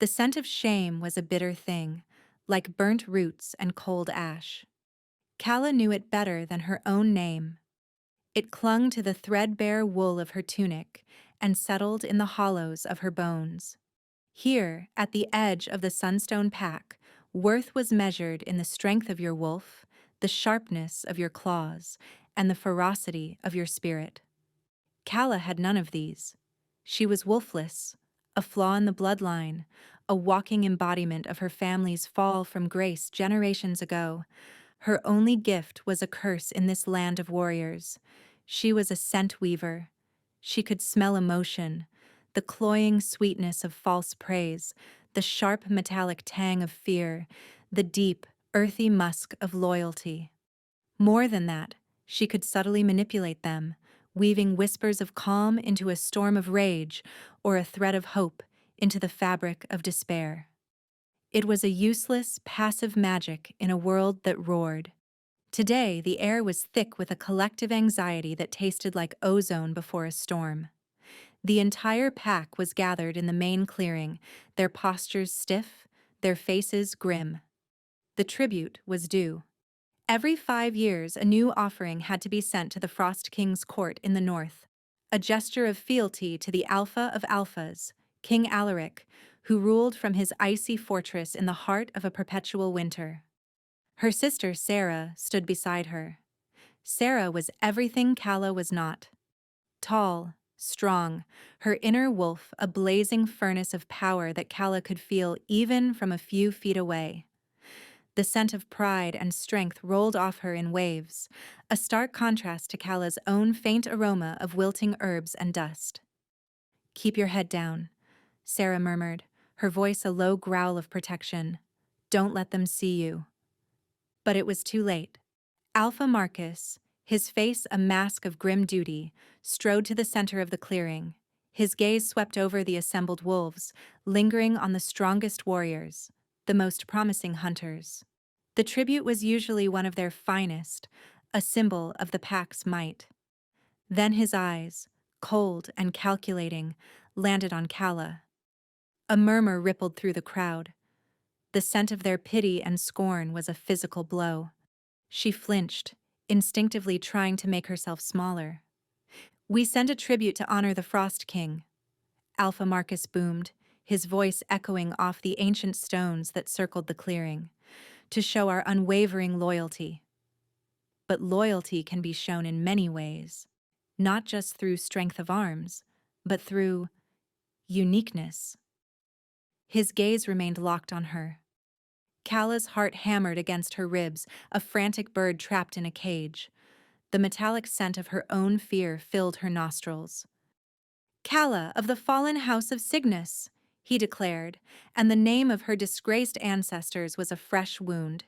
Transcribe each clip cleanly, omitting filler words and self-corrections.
The scent of shame was a bitter thing, like burnt roots and cold ash. Calla knew it better than her own name. It clung to the threadbare wool of her tunic and settled in the hollows of her bones. Here, at the edge of the Sunstone Pack, worth was measured in the strength of your wolf, the sharpness of your claws, and the ferocity of your spirit. Calla had none of these. She was wolfless, a flaw in the bloodline, a walking embodiment of her family's fall from grace generations ago. Her only gift was a curse in this land of warriors. She was a scent weaver. She could smell emotion, the cloying sweetness of false praise, the sharp metallic tang of fear, the deep, earthy musk of loyalty. More than that, she could subtly manipulate them, weaving whispers of calm into a storm of rage or a thread of hope into the fabric of despair. It was a useless, passive magic in a world that roared. Today, the air was thick with a collective anxiety that tasted like ozone before a storm. The entire pack was gathered in the main clearing, their postures stiff, their faces grim. The tribute was due. Every 5 years, a new offering had to be sent to the Frost King's court in the north, a gesture of fealty to the Alpha of Alphas, King Alaric, who ruled from his icy fortress in the heart of a perpetual winter. Her sister, Sarah, stood beside her. Sarah was everything Calla was not. Tall, strong, her inner wolf a blazing furnace of power that Calla could feel even from a few feet away. The scent of pride and strength rolled off her in waves, a stark contrast to Calla's own faint aroma of wilting herbs and dust. "Keep your head down," Sarah murmured, her voice a low growl of protection. "Don't let them see you." But it was too late. Alpha Marcus, his face a mask of grim duty, strode to the center of the clearing. His gaze swept over the assembled wolves, lingering on the strongest warriors, the most promising hunters. The tribute was usually one of their finest, a symbol of the pack's might. Then his eyes, cold and calculating, landed on Calla. A murmur rippled through the crowd. The scent of their pity and scorn was a physical blow. She flinched, instinctively trying to make herself smaller. "We send a tribute to honor the Frost King," Alpha Marcus boomed, his voice echoing off the ancient stones that circled the clearing, "to show our unwavering loyalty." But loyalty can be shown in many ways, not just through strength of arms, but through uniqueness. His gaze remained locked on her. Calla's heart hammered against her ribs, a frantic bird trapped in a cage. The metallic scent of her own fear filled her nostrils. "Calla of the fallen house of Cygnus," he declared, and the name of her disgraced ancestors was a fresh wound.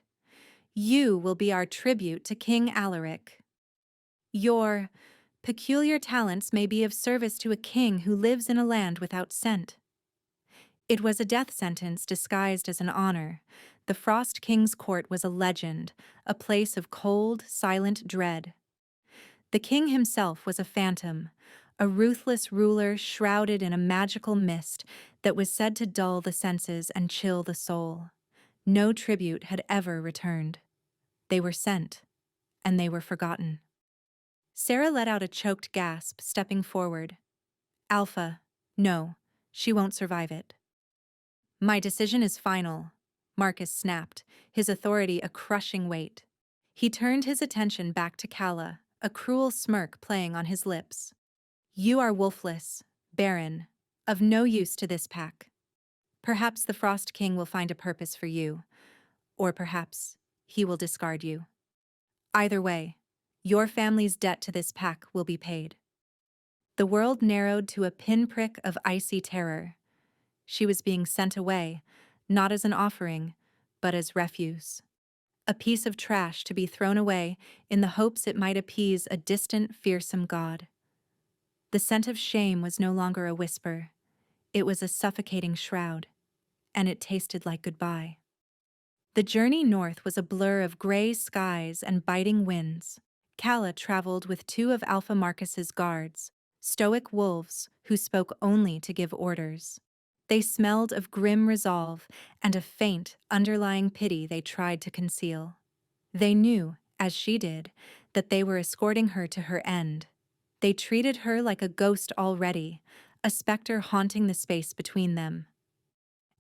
"You will be our tribute to King Alaric. Your peculiar talents may be of service to a king who lives in a land without scent." It was a death sentence disguised as an honor. The Frost King's court was a legend, a place of cold, silent dread. The king himself was a phantom, a ruthless ruler shrouded in a magical mist that was said to dull the senses and chill the soul. No tribute had ever returned. They were sent, and they were forgotten. Sarah let out a choked gasp, stepping forward. "Alpha, no, she won't survive it." "My decision is final," Marcus snapped, his authority a crushing weight. He turned his attention back to Calla, a cruel smirk playing on his lips. "You are wolfless, barren, of no use to this pack. Perhaps the Frost King will find a purpose for you, or perhaps he will discard you. Either way, your family's debt to this pack will be paid." The world narrowed to a pinprick of icy terror. She was being sent away, not as an offering, but as refuse. A piece of trash to be thrown away in the hopes it might appease a distant, fearsome god. The scent of shame was no longer a whisper. It was a suffocating shroud, and it tasted like goodbye. The journey north was a blur of gray skies and biting winds. Calla traveled with 2 of Alpha Marcus's guards, stoic wolves who spoke only to give orders. They smelled of grim resolve and a faint, underlying pity they tried to conceal. They knew, as she did, that they were escorting her to her end. They treated her like a ghost already, a specter haunting the space between them.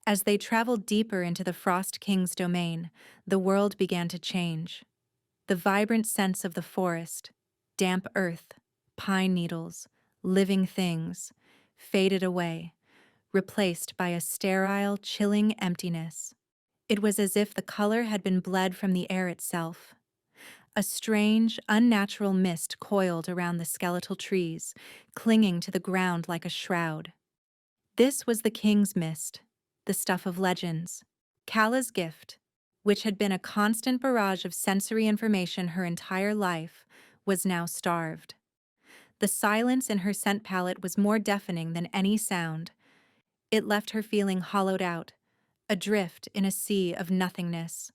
As they traveled deeper into the Frost King's domain, the world began to change. The vibrant scents of the forest, damp earth, pine needles, living things, faded away, replaced by a sterile, chilling emptiness. It was as if the color had been bled from the air itself. A strange, unnatural mist coiled around the skeletal trees, clinging to the ground like a shroud. This was the king's mist, the stuff of legends. Calla's gift, which had been a constant barrage of sensory information her entire life, was now starved. The silence in her scent palette was more deafening than any sound. It left her feeling hollowed out, adrift in a sea of nothingness.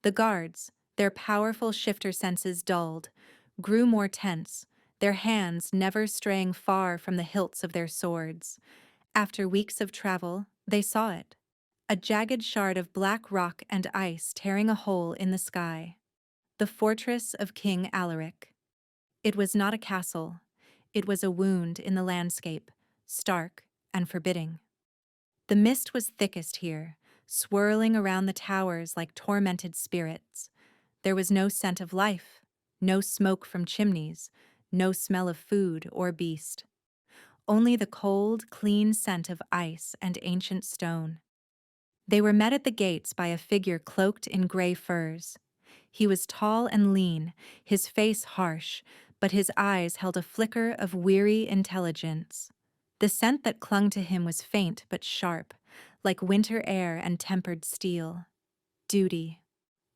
The guards, their powerful shifter senses dulled, grew more tense, their hands never straying far from the hilts of their swords. After weeks of travel, they saw it. A jagged shard of black rock and ice tearing a hole in the sky. The fortress of King Alaric. It was not a castle. It was a wound in the landscape, stark and forbidding. The mist was thickest here, swirling around the towers like tormented spirits. There was no scent of life, no smoke from chimneys, no smell of food or beast. Only the cold, clean scent of ice and ancient stone. They were met at the gates by a figure cloaked in gray furs. He was tall and lean, his face harsh, but his eyes held a flicker of weary intelligence. The scent that clung to him was faint but sharp, like winter air and tempered steel. Duty.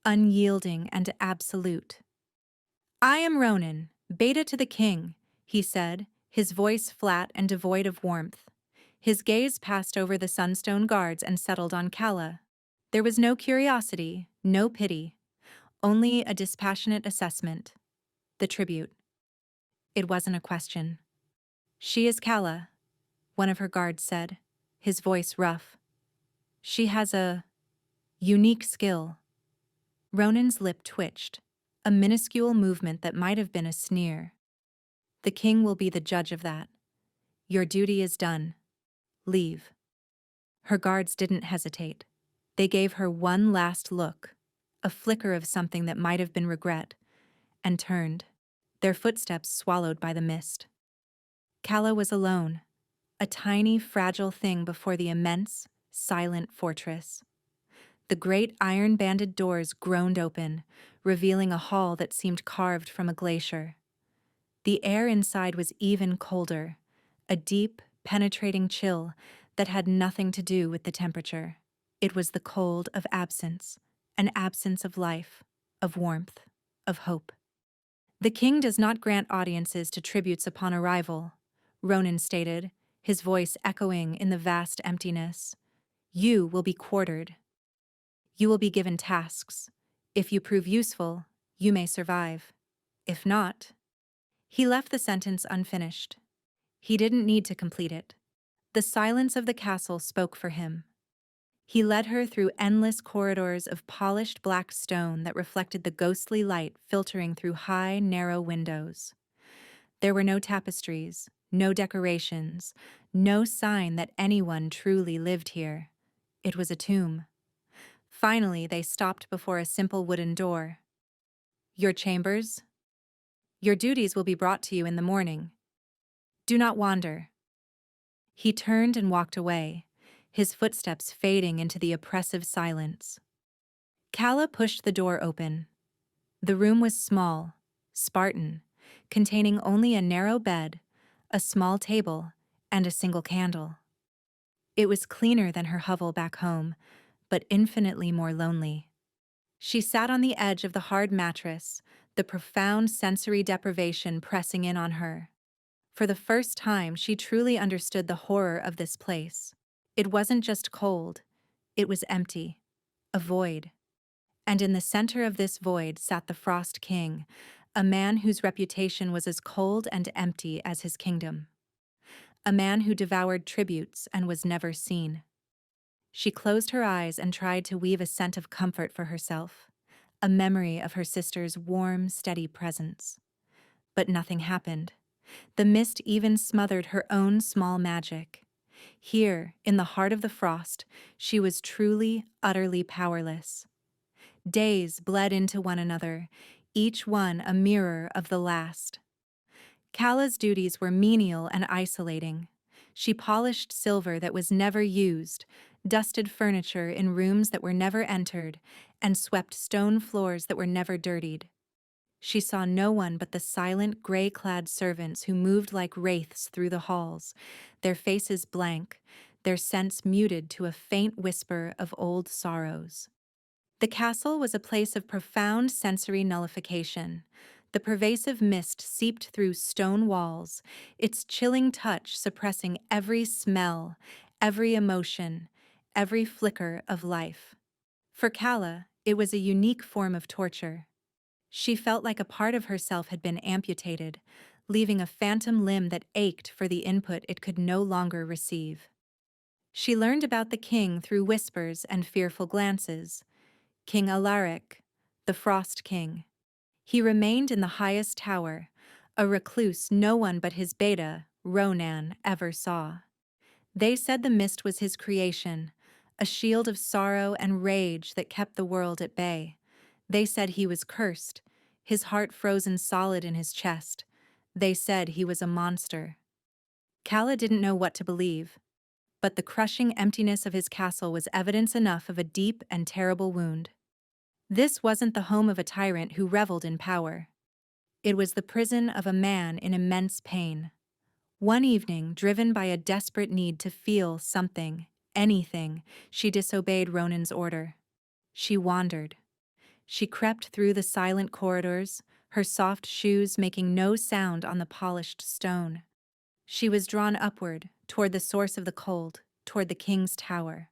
Unyielding and absolute. "I am Ronan, beta to the king," he said, his voice flat and devoid of warmth. His gaze passed over the Sunstone guards and settled on Calla. There was no curiosity, no pity, only a dispassionate assessment. The tribute. It wasn't a question. "She is Calla," one of her guards said, his voice rough. "She has a unique skill." Ronan's lip twitched, a minuscule movement that might have been a sneer. "The king will be the judge of that. Your duty is done. Leave." Her guards didn't hesitate. They gave her one last look, a flicker of something that might have been regret, and turned, their footsteps swallowed by the mist. Calla was alone, a tiny, fragile thing before the immense, silent fortress. The great iron-banded doors groaned open, revealing a hall that seemed carved from a glacier. The air inside was even colder, a deep, penetrating chill that had nothing to do with the temperature. It was the cold of absence, an absence of life, of warmth, of hope. "The king does not grant audiences to tributes upon arrival," Ronan stated, his voice echoing in the vast emptiness. "You will be quartered. You will be given tasks. If you prove useful, you may survive. If not..." He left the sentence unfinished. He didn't need to complete it. The silence of the castle spoke for him. He led her through endless corridors of polished black stone that reflected the ghostly light filtering through high, narrow windows. There were no tapestries, no decorations, no sign that anyone truly lived here. It was a tomb. Finally, they stopped before a simple wooden door. "Your chambers? Your duties will be brought to you in the morning. Do not wander." He turned and walked away, his footsteps fading into the oppressive silence. Calla pushed the door open. The room was small, Spartan, containing only a narrow bed, a small table, and a single candle. It was cleaner than her hovel back home, but infinitely more lonely. She sat on the edge of the hard mattress, the profound sensory deprivation pressing in on her. For the first time, she truly understood the horror of this place. It wasn't just cold, it was empty, a void. And in the center of this void sat the Frost King, a man whose reputation was as cold and empty as his kingdom. A man who devoured tributes and was never seen. She closed her eyes and tried to weave a scent of comfort for herself, a memory of her sister's warm, steady presence. But nothing happened. The mist even smothered her own small magic. Here, in the heart of the frost, she was truly, utterly powerless. Days bled into one another, each one a mirror of the last. Calla's duties were menial and isolating. She polished silver that was never used, dusted furniture in rooms that were never entered, and swept stone floors that were never dirtied. She saw no one but the silent, gray-clad servants who moved like wraiths through the halls, their faces blank, their scents muted to a faint whisper of old sorrows. The castle was a place of profound sensory nullification. The pervasive mist seeped through stone walls, its chilling touch suppressing every smell, every emotion, every flicker of life. For Calla, it was a unique form of torture. She felt like a part of herself had been amputated, leaving a phantom limb that ached for the input it could no longer receive. She learned about the king through whispers and fearful glances. King Alaric, the Frost King. He remained in the highest tower, a recluse no one but his beta, Ronan, ever saw. They said the mist was his creation, a shield of sorrow and rage that kept the world at bay. They said he was cursed, his heart frozen solid in his chest. They said he was a monster. Calla didn't know what to believe, but the crushing emptiness of his castle was evidence enough of a deep and terrible wound. This wasn't the home of a tyrant who reveled in power. It was the prison of a man in immense pain. One evening, driven by a desperate need to feel something, anything, she disobeyed Ronan's order. She wandered. She crept through the silent corridors, her soft shoes making no sound on the polished stone. She was drawn upward, toward the source of the cold, toward the king's tower.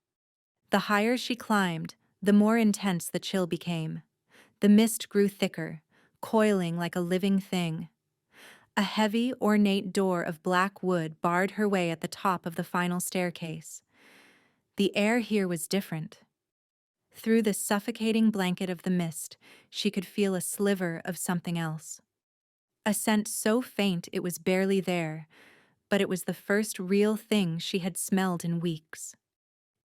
The higher she climbed, the more intense the chill became. The mist grew thicker, coiling like a living thing. A heavy, ornate door of black wood barred her way at the top of the final staircase. The air here was different. Through the suffocating blanket of the mist, she could feel a sliver of something else. A scent so faint it was barely there, but it was the first real thing she had smelled in weeks.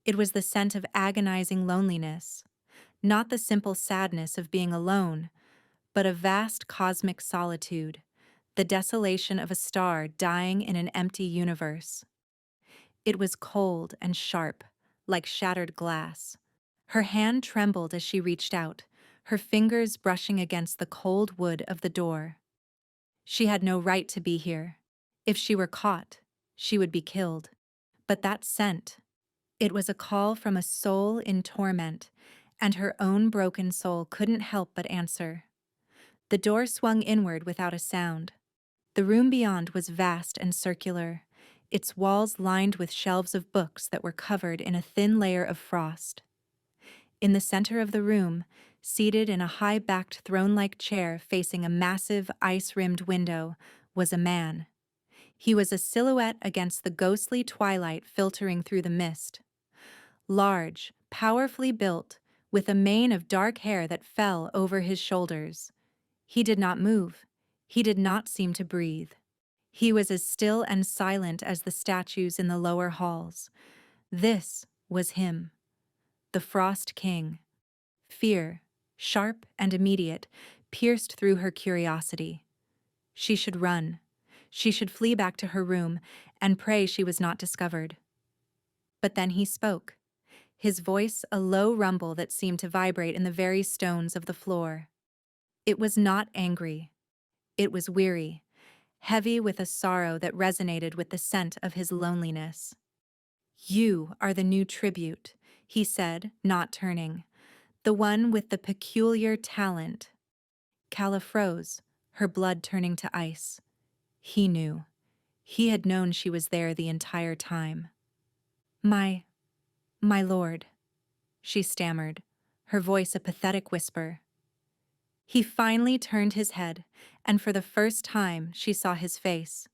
It was the scent of agonizing loneliness, not the simple sadness of being alone, but a vast cosmic solitude, the desolation of a star dying in an empty universe. It was cold and sharp, like shattered glass. Her hand trembled as she reached out, her fingers brushing against the cold wood of the door. She had no right to be here. If she were caught, she would be killed. But that scent, it was a call from a soul in torment, and her own broken soul couldn't help but answer. The door swung inward without a sound. The room beyond was vast and circular, its walls lined with shelves of books that were covered in a thin layer of frost. In the center of the room, seated in a high-backed throne-like chair facing a massive ice-rimmed window, was a man. He was a silhouette against the ghostly twilight filtering through the mist. Large, powerfully built, with a mane of dark hair that fell over his shoulders. He did not move. He did not seem to breathe. He was as still and silent as the statues in the lower halls. This was him, the Frost King. Fear, sharp and immediate, pierced through her curiosity. She should run. She should flee back to her room and pray she was not discovered. But then he spoke, his voice a low rumble that seemed to vibrate in the very stones of the floor. It was not angry. It was weary, heavy with a sorrow that resonated with the scent of his loneliness. "You are the new tribute," he said, not turning. "The one with the peculiar talent." Calla froze, her blood turning to ice. He knew. He had known she was there the entire time. My lord," she stammered, her voice a pathetic whisper. He finally turned his head, and for the first time she saw his face.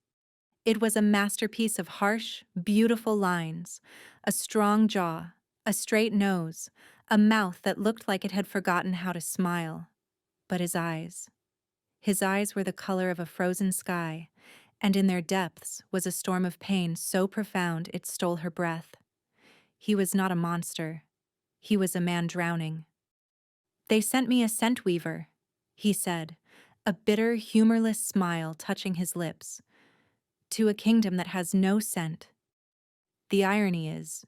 It was a masterpiece of harsh, beautiful lines, a strong jaw, a straight nose, a mouth that looked like it had forgotten how to smile. But his eyes were the color of a frozen sky, and in their depths was a storm of pain so profound it stole her breath. He was not a monster. He was a man drowning. "They sent me a scent weaver," he said, a bitter, humorless smile touching his lips, "to a kingdom that has no scent. The irony is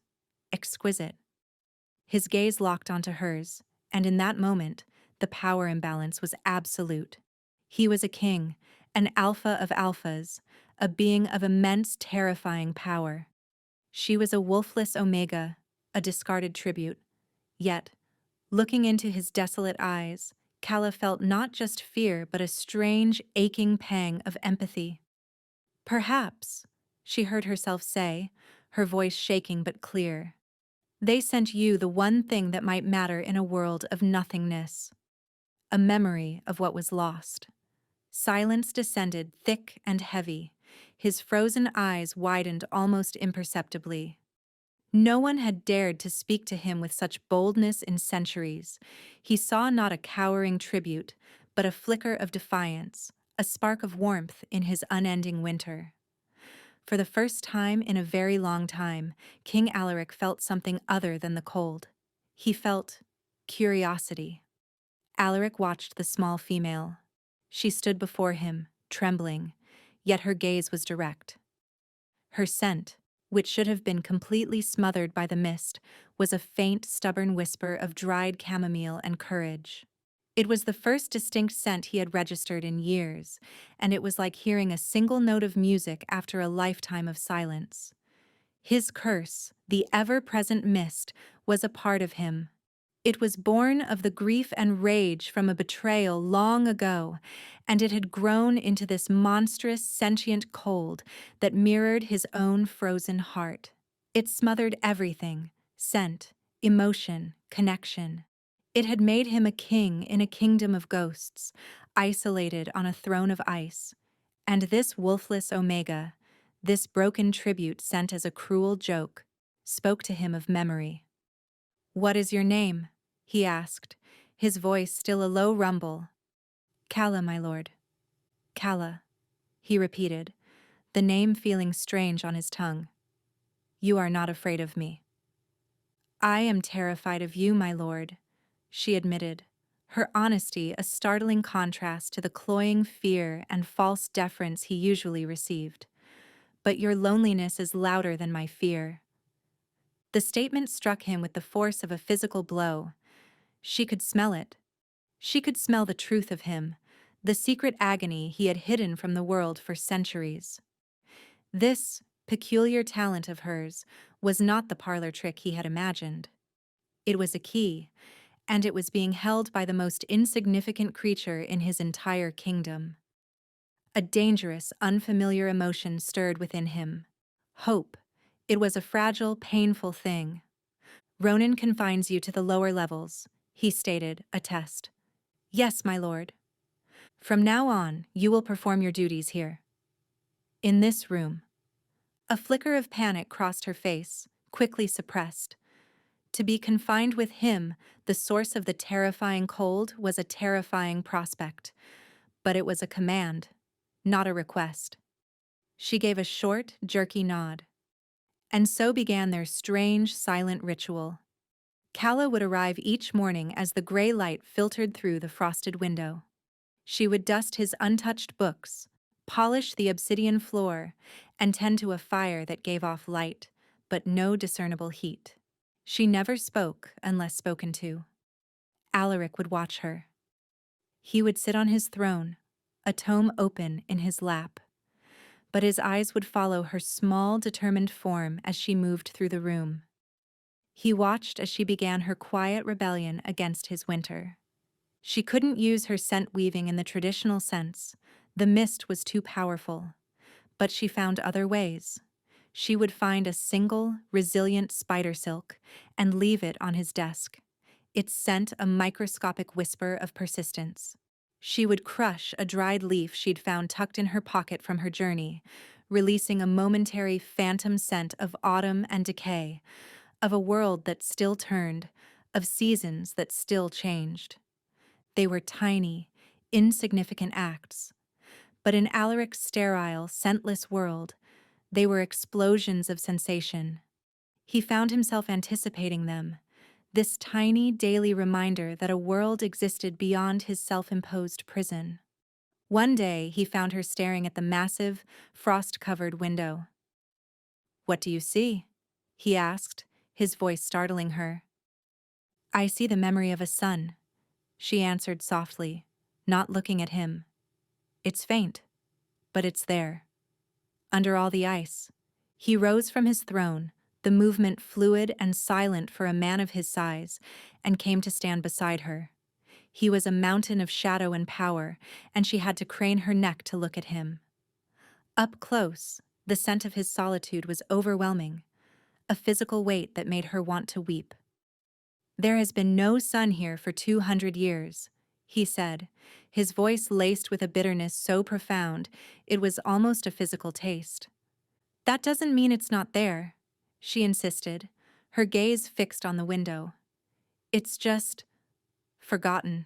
exquisite." His gaze locked onto hers, and in that moment, the power imbalance was absolute. He was a king, an alpha of alphas, a being of immense, terrifying power. She was a wolfless omega, a discarded tribute. Yet, looking into his desolate eyes, Calla felt not just fear but a strange, aching pang of empathy. "Perhaps," she heard herself say, her voice shaking but clear, "they sent you the one thing that might matter in a world of nothingness. A memory of what was lost." Silence descended thick and heavy. His frozen eyes widened almost imperceptibly. No one had dared to speak to him with such boldness in centuries. He saw not a cowering tribute, but a flicker of defiance, a spark of warmth in his unending winter. For the first time in a very long time, King Alaric felt something other than the cold. He felt curiosity. Alaric watched the small female. She stood before him, trembling, yet her gaze was direct. Her scent, which should have been completely smothered by the mist, was a faint, stubborn whisper of dried chamomile and courage. It was the first distinct scent he had registered in years, and it was like hearing a single note of music after a lifetime of silence. His curse, the ever-present mist, was a part of him. It was born of the grief and rage from a betrayal long ago, and it had grown into this monstrous, sentient cold that mirrored his own frozen heart. It smothered everything: scent, emotion, connection. It had made him a king in a kingdom of ghosts, isolated on a throne of ice. And this wolfless omega, this broken tribute sent as a cruel joke, spoke to him of memory. "What is your name?" he asked, his voice still a low rumble. "Calla, my lord." "Calla," he repeated, the name feeling strange on his tongue. "You are not afraid of me." "I am terrified of you, my lord," she admitted, her honesty a startling contrast to the cloying fear and false deference he usually received. "But your loneliness is louder than my fear." The statement struck him with the force of a physical blow. She could smell it. She could smell the truth of him, the secret agony he had hidden from the world for centuries. This peculiar talent of hers was not the parlor trick he had imagined. It was a key, and it was being held by the most insignificant creature in his entire kingdom. A dangerous, unfamiliar emotion stirred within him. Hope. It was a fragile, painful thing. "Ronan confines you to the lower levels," he stated, a test. "Yes, my lord." "From now on, you will perform your duties here. In this room." A flicker of panic crossed her face, quickly suppressed. To be confined with him, the source of the terrifying cold, was a terrifying prospect. But it was a command, not a request. She gave a short, jerky nod. And so began their strange, silent ritual. Calla would arrive each morning as the gray light filtered through the frosted window. She would dust his untouched books, polish the obsidian floor, and tend to a fire that gave off light, but no discernible heat. She never spoke unless spoken to. Alaric would watch her. He would sit on his throne, a tome open in his lap. But his eyes would follow her small, determined form as she moved through the room. He watched as she began her quiet rebellion against his winter. She couldn't use her scent weaving in the traditional sense. The mist was too powerful. But she found other ways. She would find a single, resilient spider silk and leave it on his desk, its scent a microscopic whisper of persistence. She would crush a dried leaf she'd found tucked in her pocket from her journey, releasing a momentary phantom scent of autumn and decay, of a world that still turned, of seasons that still changed. They were tiny, insignificant acts, but in Alaric's sterile, scentless world, they were explosions of sensation. He found himself anticipating them, this tiny daily reminder that a world existed beyond his self-imposed prison. One day, he found her staring at the massive, frost-covered window. "What do you see?" he asked, his voice startling her. "I see the memory of a son," she answered softly, not looking at him. "It's faint, but it's there." Under all the ice, he rose from his throne, the movement fluid and silent for a man of his size, and came to stand beside her. He was a mountain of shadow and power, and she had to crane her neck to look at him. Up close, the scent of his solitude was overwhelming, a physical weight that made her want to weep. "There has been no sun here for 200 years, he said, his voice laced with a bitterness so profound it was almost a physical taste. "That doesn't mean it's not there," she insisted, her gaze fixed on the window. "It's just forgotten."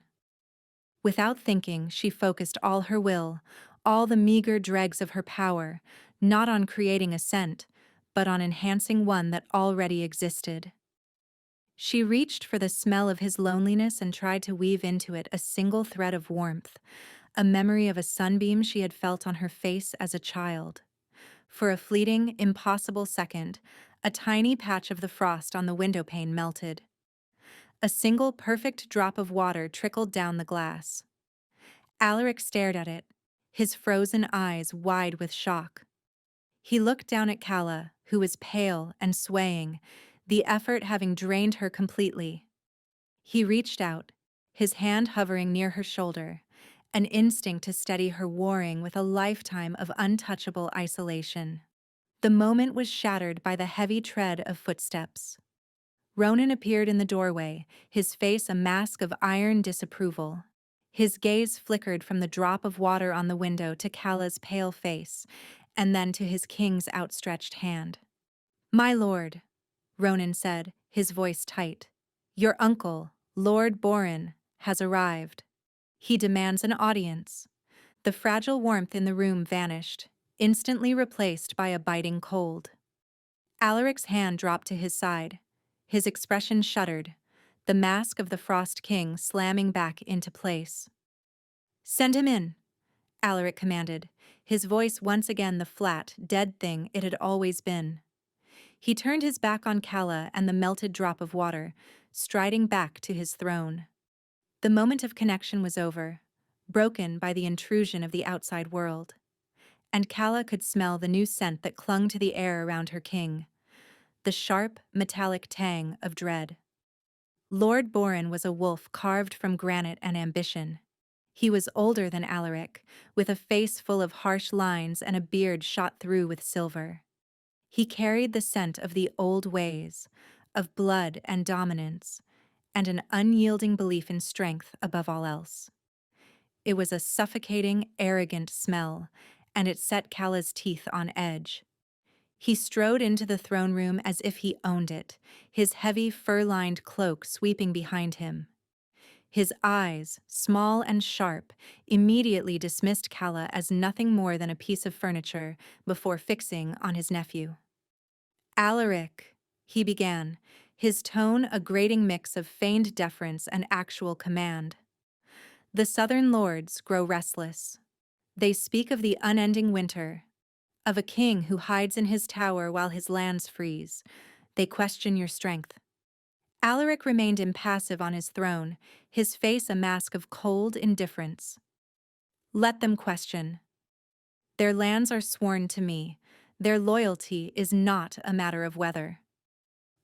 Without thinking, she focused all her will, all the meager dregs of her power, not on creating a scent, but on enhancing one that already existed. She reached for the smell of his loneliness and tried to weave into it a single thread of warmth, a memory of a sunbeam she had felt on her face as a child. For a fleeting, impossible second, a tiny patch of the frost on the windowpane melted. A single perfect drop of water trickled down the glass. Alaric stared at it, his frozen eyes wide with shock. He looked down at Calla, who was pale and swaying, the effort having drained her completely. He reached out, his hand hovering near her shoulder, an instinct to steady her warring with a lifetime of untouchable isolation. The moment was shattered by the heavy tread of footsteps. Ronan appeared in the doorway, his face a mask of iron disapproval. His gaze flickered from the drop of water on the window to Calla's pale face, and then to his king's outstretched hand. "My lord," Ronan said, his voice tight, "your uncle, Lord Borin, has arrived. He demands an audience." The fragile warmth in the room vanished, instantly replaced by a biting cold. Alaric's hand dropped to his side. His expression shuddered, the mask of the Frost King slamming back into place. "Send him in," Alaric commanded, his voice once again the flat, dead thing it had always been. He turned his back on Calla and the melted drop of water, striding back to his throne. The moment of connection was over, broken by the intrusion of the outside world. And Calla could smell the new scent that clung to the air around her king, the sharp, metallic tang of dread. Lord Borin was a wolf carved from granite and ambition. He was older than Alaric, with a face full of harsh lines and a beard shot through with silver. He carried the scent of the old ways, of blood and dominance, and an unyielding belief in strength above all else. It was a suffocating, arrogant smell, and it set Calla's teeth on edge. He strode into the throne room as if he owned it, his heavy fur-lined cloak sweeping behind him. His eyes, small and sharp, immediately dismissed Calla as nothing more than a piece of furniture before fixing on his nephew. "Alaric," he began, his tone a grating mix of feigned deference and actual command. "The southern lords grow restless. They speak of the unending winter, of a king who hides in his tower while his lands freeze. They question your strength." Alaric remained impassive on his throne, his face a mask of cold indifference. "Let them question. Their lands are sworn to me. Their loyalty is not a matter of weather."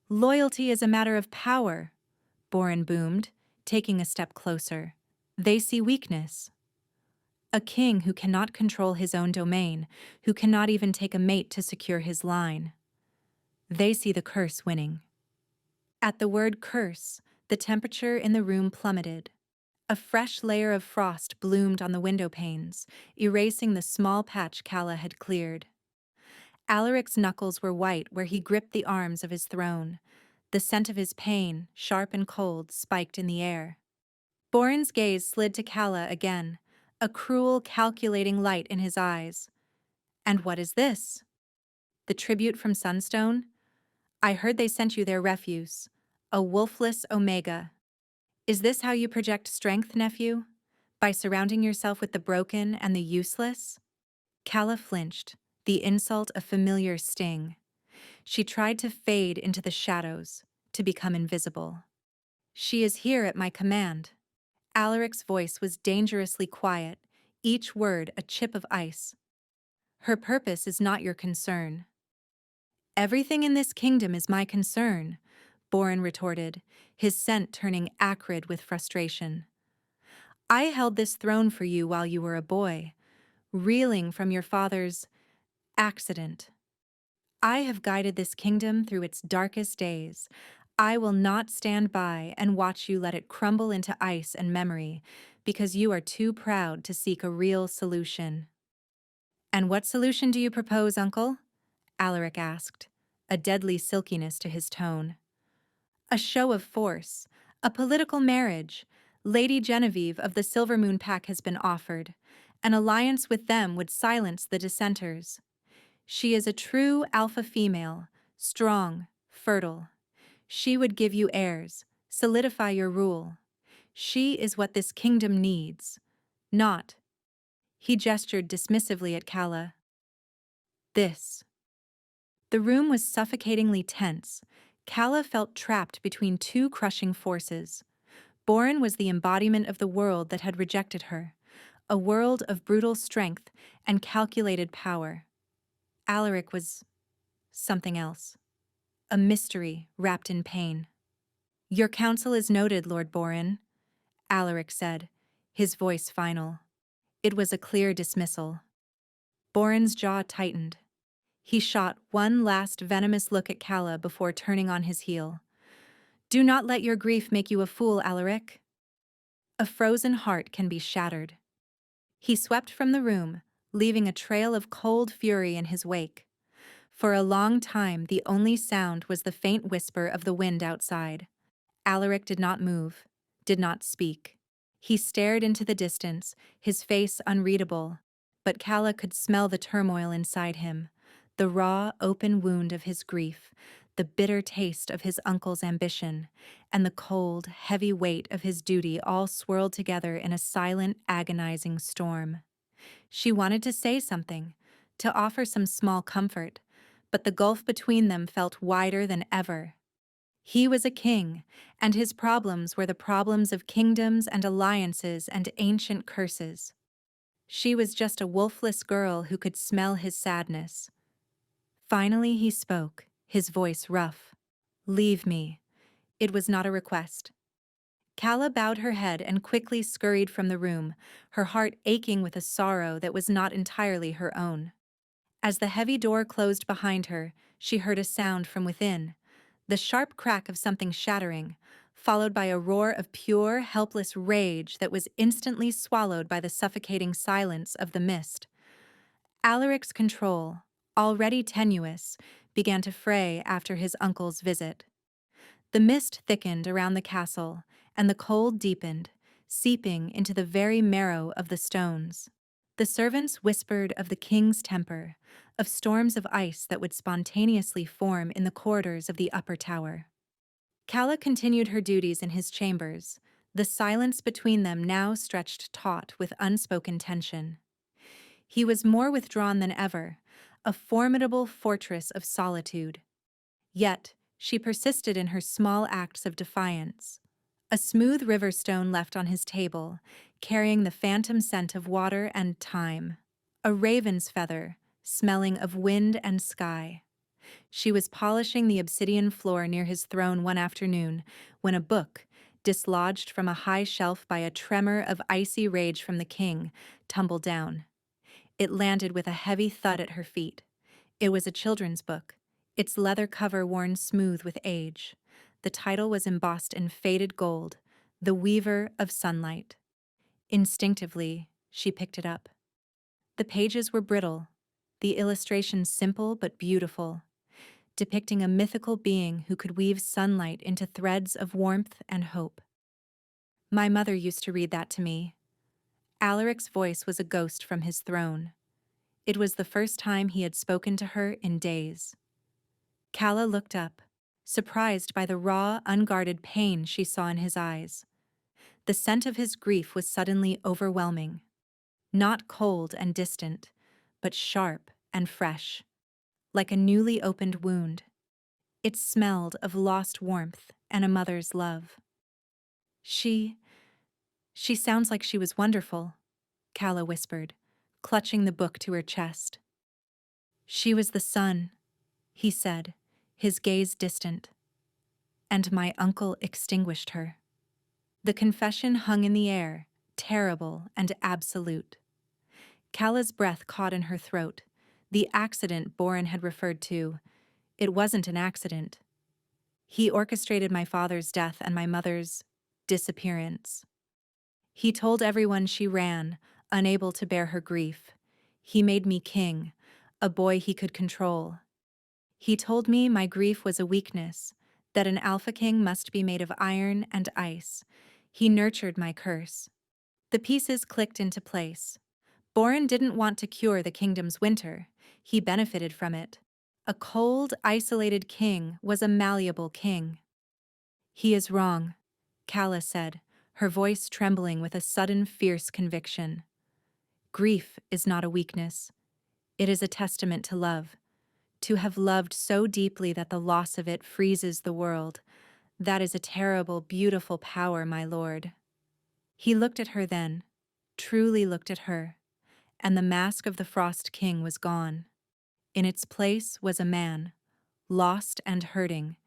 "Loyalty is a matter of power," Borin boomed, taking a step closer. "They see weakness. A king who cannot control his own domain, who cannot even take a mate to secure his line. They see the curse winning." At the word curse, the temperature in the room plummeted. A fresh layer of frost bloomed on the window panes, erasing the small patch Calla had cleared. Alaric's knuckles were white where he gripped the arms of his throne, The scent of his pain, sharp and cold, spiked in the air. Borin's gaze slid to Calla again, a cruel, calculating light in his eyes. "And what is this? The tribute from Sunstone? I heard they sent you their refuse, a wolfless omega. Is this how you project strength, nephew? By surrounding yourself with the broken and the useless?" Calla flinched, the insult a familiar sting. She tried to fade into the shadows, to become invisible. "She is here at my command." Alaric's voice was dangerously quiet, each word a chip of ice. "Her purpose is not your concern." "Everything in this kingdom is my concern," Borin retorted, his scent turning acrid with frustration. "I held this throne for you while you were a boy, reeling from your father's accident. I have guided this kingdom through its darkest days. I will not stand by and watch you let it crumble into ice and memory, because you are too proud to seek a real solution." "And what solution do you propose, uncle?" Alaric asked, a deadly silkiness to his tone. "A show of force, a political marriage. Lady Genevieve of the Silver Moon Pack has been offered. An alliance with them would silence the dissenters. She is a true alpha female, strong, fertile. She would give you heirs, solidify your rule. She is what this kingdom needs, not—" He gestured dismissively at Calla. "This." The room was suffocatingly tense. Calla felt trapped between two crushing forces. Borin was the embodiment of the world that had rejected her, a world of brutal strength and calculated power. Alaric was something else, a mystery wrapped in pain. "Your counsel is noted, Lord Borin," Alaric said, his voice final. It was a clear dismissal. Borin's jaw tightened. He shot one last venomous look at Calla before turning on his heel. "Do not let your grief make you a fool, Alaric. A frozen heart can be shattered." He swept from the room, leaving a trail of cold fury in his wake. For a long time, the only sound was the faint whisper of the wind outside. Alaric did not move, did not speak. He stared into the distance, his face unreadable, but Calla could smell the turmoil inside him, the raw, open wound of his grief, the bitter taste of his uncle's ambition, and the cold, heavy weight of his duty all swirled together in a silent, agonizing storm. She wanted to say something, to offer some small comfort, but the gulf between them felt wider than ever. He was a king, and his problems were the problems of kingdoms and alliances and ancient curses. She was just a wolfless girl who could smell his sadness. Finally he spoke, his voice rough. "Leave me." It was not a request. Calla bowed her head and quickly scurried from the room, her heart aching with a sorrow that was not entirely her own. As the heavy door closed behind her, she heard a sound from within, the sharp crack of something shattering, followed by a roar of pure, helpless rage that was instantly swallowed by the suffocating silence of the mist. Alaric's control, already tenuous, began to fray after his uncle's visit. The mist thickened around the castle, and the cold deepened, seeping into the very marrow of the stones. The servants whispered of the king's temper, of storms of ice that would spontaneously form in the corridors of the upper tower. Calla continued her duties in his chambers, the silence between them now stretched taut with unspoken tension. He was more withdrawn than ever, a formidable fortress of solitude. Yet, she persisted in her small acts of defiance. A smooth river stone left on his table, carrying the phantom scent of water and time. A raven's feather, smelling of wind and sky. She was polishing the obsidian floor near his throne one afternoon when a book, dislodged from a high shelf by a tremor of icy rage from the king, tumbled down. It landed with a heavy thud at her feet. It was a children's book, its leather cover worn smooth with age. The title was embossed in faded gold, "The Weaver of Sunlight." Instinctively, she picked it up. The pages were brittle, the illustrations simple but beautiful. depicting a mythical being who could weave sunlight into threads of warmth and hope. My mother used to read that to me. Alaric's voice was a ghost from his throne. It was the first time he had spoken to her in days. Calla looked up, surprised by the raw, unguarded pain she saw in his eyes. The scent of his grief was suddenly overwhelming. Not cold and distant, but sharp and fresh, like a newly opened wound. It smelled of lost warmth and a mother's love. She sounds like she was wonderful, Calla whispered, clutching the book to her chest. She was the sun, he said, his gaze distant. And my uncle extinguished her. The confession hung in the air, terrible and absolute. Calla's breath caught in her throat. The accident Borin had referred to, it wasn't an accident. He orchestrated my father's death and my mother's disappearance. He told everyone she ran, unable to bear her grief. He made me king, a boy he could control. He told me my grief was a weakness, that an alpha king must be made of iron and ice. He nurtured my curse. The pieces clicked into place. Borin didn't want to cure the kingdom's winter. He benefited from it. A cold, isolated king was a malleable king. He is wrong, Calla said, her voice trembling with a sudden fierce conviction. Grief is not a weakness. It is a testament to love. To have loved so deeply that the loss of it freezes the world, that is a terrible, beautiful power, my lord. He looked at her then, truly looked at her, and the mask of the Frost King was gone. In its place was a man, lost and hurting,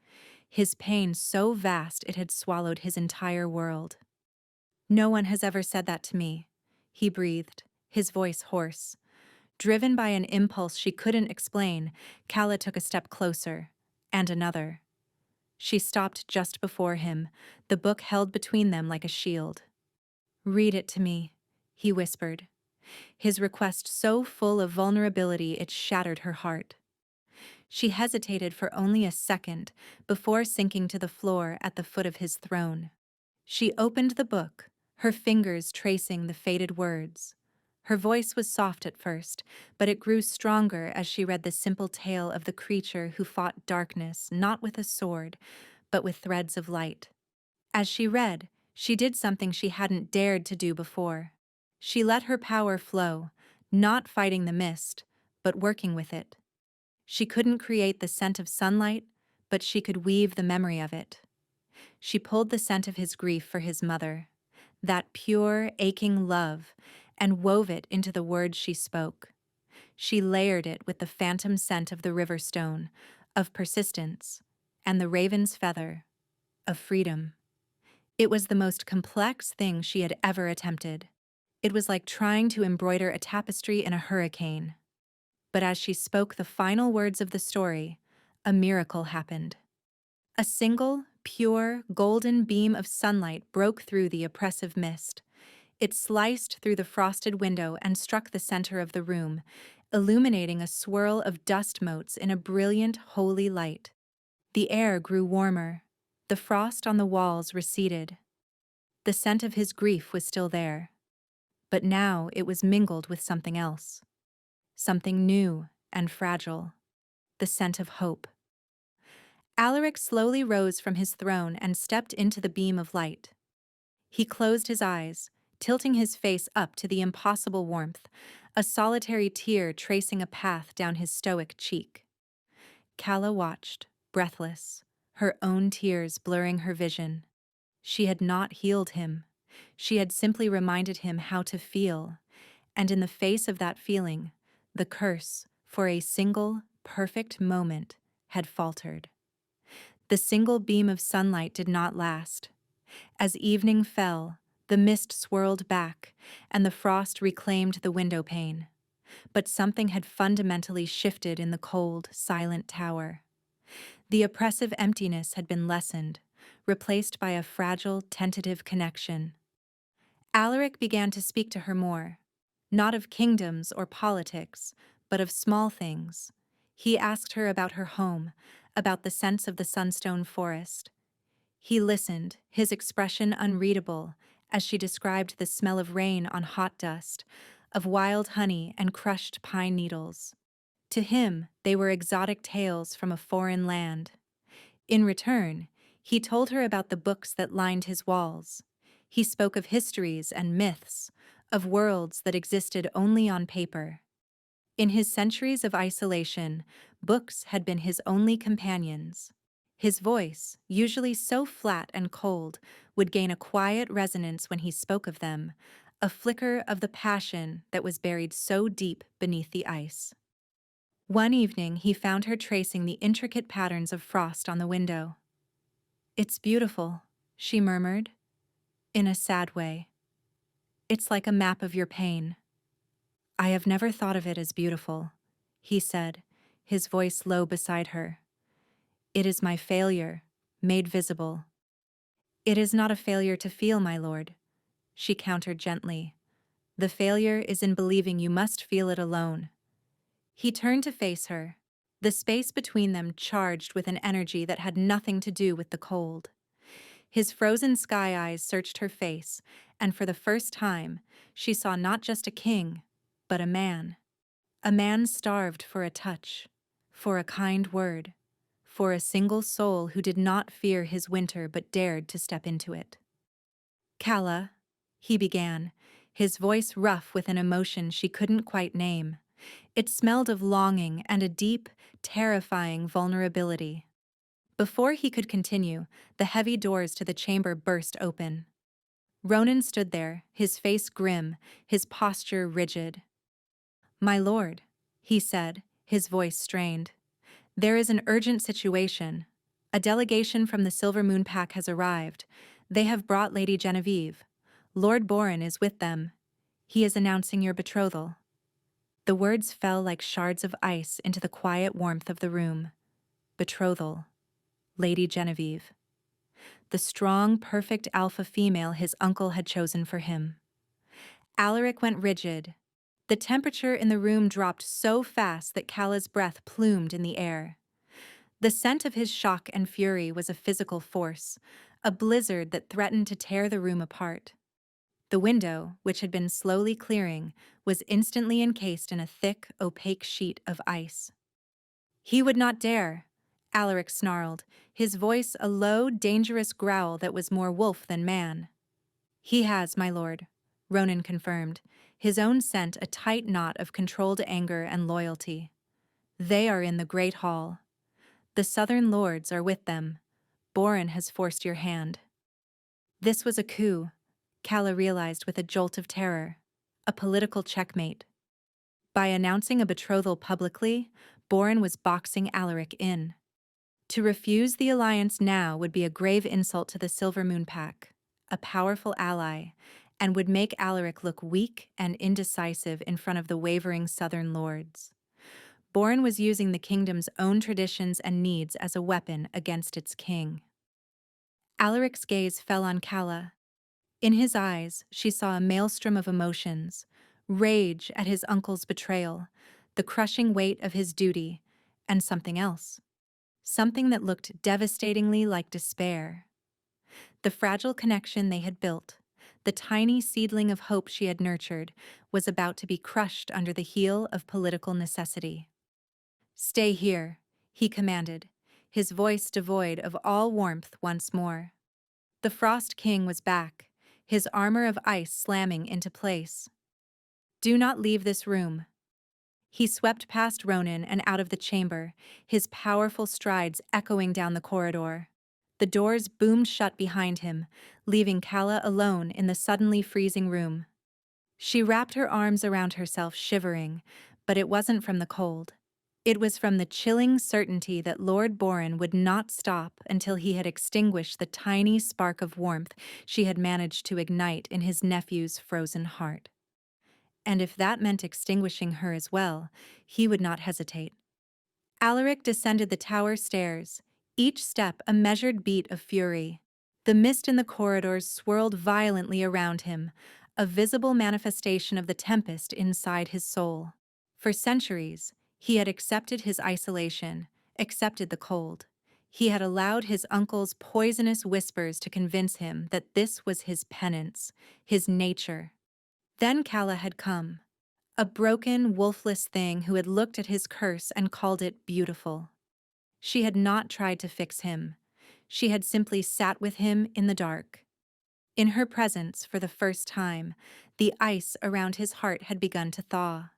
his pain so vast it had swallowed his entire world. No one has ever said that to me, he breathed, his voice hoarse. Driven by an impulse she couldn't explain, Calla took a step closer, and another. She stopped just before him, the book held between them like a shield. Read it to me, he whispered, his request so full of vulnerability it shattered her heart. She hesitated for only a second before sinking to the floor at the foot of his throne. She opened the book, her fingers tracing the faded words. Her voice was soft at first, but it grew stronger as she read the simple tale of the creature who fought darkness not with a sword, but with threads of light. As she read, she did something she hadn't dared to do before. She let her power flow, not fighting the mist, but working with it. She couldn't create the scent of sunlight, but she could weave the memory of it. She pulled the scent of his grief for his mother, that pure, aching love, and wove it into the words she spoke. She layered it with the phantom scent of the river stone, of persistence, and the raven's feather, of freedom. It was the most complex thing she had ever attempted. It was like trying to embroider a tapestry in a hurricane. But as she spoke the final words of the story, a miracle happened. A single, pure, golden beam of sunlight broke through the oppressive mist. It sliced through the frosted window and struck the center of the room, illuminating a swirl of dust motes in a brilliant, holy light. The air grew warmer. The frost on the walls receded. The scent of his grief was still there, but now it was mingled with something else. Something new and fragile. The scent of hope. Alaric slowly rose from his throne and stepped into the beam of light. He closed his eyes, tilting his face up to the impossible warmth, a solitary tear tracing a path down his stoic cheek. Calla watched, breathless, her own tears blurring her vision. She had not healed him. She had simply reminded him how to feel, and in the face of that feeling, the curse, for a single, perfect moment, had faltered. The single beam of sunlight did not last. As evening fell, the mist swirled back, and the frost reclaimed the window pane. But something had fundamentally shifted in the cold, silent tower. The oppressive emptiness had been lessened, replaced by a fragile, tentative connection. Alaric began to speak to her more, not of kingdoms or politics, but of small things. He asked her about her home, about the scents of the sunstone forest. He listened, his expression unreadable, as she described the smell of rain on hot dust, of wild honey and crushed pine needles. To him, they were exotic tales from a foreign land. In return, he told her about the books that lined his walls. He spoke of histories and myths, of worlds that existed only on paper. In his centuries of isolation, books had been his only companions. His voice, usually so flat and cold, would gain a quiet resonance when he spoke of them, a flicker of the passion that was buried so deep beneath the ice. One evening, he found her tracing the intricate patterns of frost on the window. "It's beautiful," she murmured, in a sad way. "It's like a map of your pain." "I have never thought of it as beautiful," he said, his voice low beside her. "It is my failure, made visible." "It is not a failure to feel, my lord," she countered gently. "The failure is in believing you must feel it alone." He turned to face her, the space between them charged with an energy that had nothing to do with the cold. His frozen sky eyes searched her face, and for the first time, she saw not just a king, but a man. A man starved for a touch, for a kind word, for a single soul who did not fear his winter but dared to step into it. "Calla," he began, his voice rough with an emotion she couldn't quite name. It smelled of longing and a deep, terrifying vulnerability. Before he could continue, the heavy doors to the chamber burst open. Ronan stood there, his face grim, his posture rigid. "My lord," he said, his voice strained. "There is an urgent situation. A delegation from the Silver Moon Pack has arrived. They have brought Lady Genevieve. Lord Borin is with them. He is announcing your betrothal." The words fell like shards of ice into the quiet warmth of the room. Betrothal. Lady Genevieve. The strong, perfect alpha female his uncle had chosen for him. Alaric went rigid. The temperature in the room dropped so fast that Calla's breath plumed in the air. The scent of his shock and fury was a physical force, a blizzard that threatened to tear the room apart. The window, which had been slowly clearing, was instantly encased in a thick, opaque sheet of ice. "He would not dare," Alaric snarled, his voice a low, dangerous growl that was more wolf than man. "He has, my lord," Ronan confirmed, his own scent a tight knot of controlled anger and loyalty. "They are in the great hall. The southern lords are with them. Borin has forced your hand." This was a coup, Calla realized with a jolt of terror, a political checkmate. By announcing a betrothal publicly, Borin was boxing Alaric in. To refuse the alliance now would be a grave insult to the Silver Moon Pack, a powerful ally, and would make Alaric look weak and indecisive in front of the wavering southern lords. Borin was using the kingdom's own traditions and needs as a weapon against its king. Alaric's gaze fell on Calla. In his eyes, she saw a maelstrom of emotions, rage at his uncle's betrayal, the crushing weight of his duty, and something else. Something that looked devastatingly like despair. The fragile connection they had built, the tiny seedling of hope she had nurtured, was about to be crushed under the heel of political necessity. "Stay here," he commanded, his voice devoid of all warmth once more. The Frost King was back, his armor of ice slamming into place. "Do not leave this room." He swept past Ronan and out of the chamber, his powerful strides echoing down the corridor. The doors boomed shut behind him, leaving Calla alone in the suddenly freezing room. She wrapped her arms around herself, shivering, but it wasn't from the cold. It was from the chilling certainty that Lord Borin would not stop until he had extinguished the tiny spark of warmth she had managed to ignite in his nephew's frozen heart. And if that meant extinguishing her as well, he would not hesitate. Alaric descended the tower stairs, each step a measured beat of fury. The mist in the corridors swirled violently around him, a visible manifestation of the tempest inside his soul. For centuries, he had accepted his isolation, accepted the cold. He had allowed his uncle's poisonous whispers to convince him that this was his penance, his nature. Then Calla had come, a broken, wolfless thing who had looked at his curse and called it beautiful. She had not tried to fix him. She had simply sat with him in the dark. In her presence, for the first time, the ice around his heart had begun to thaw.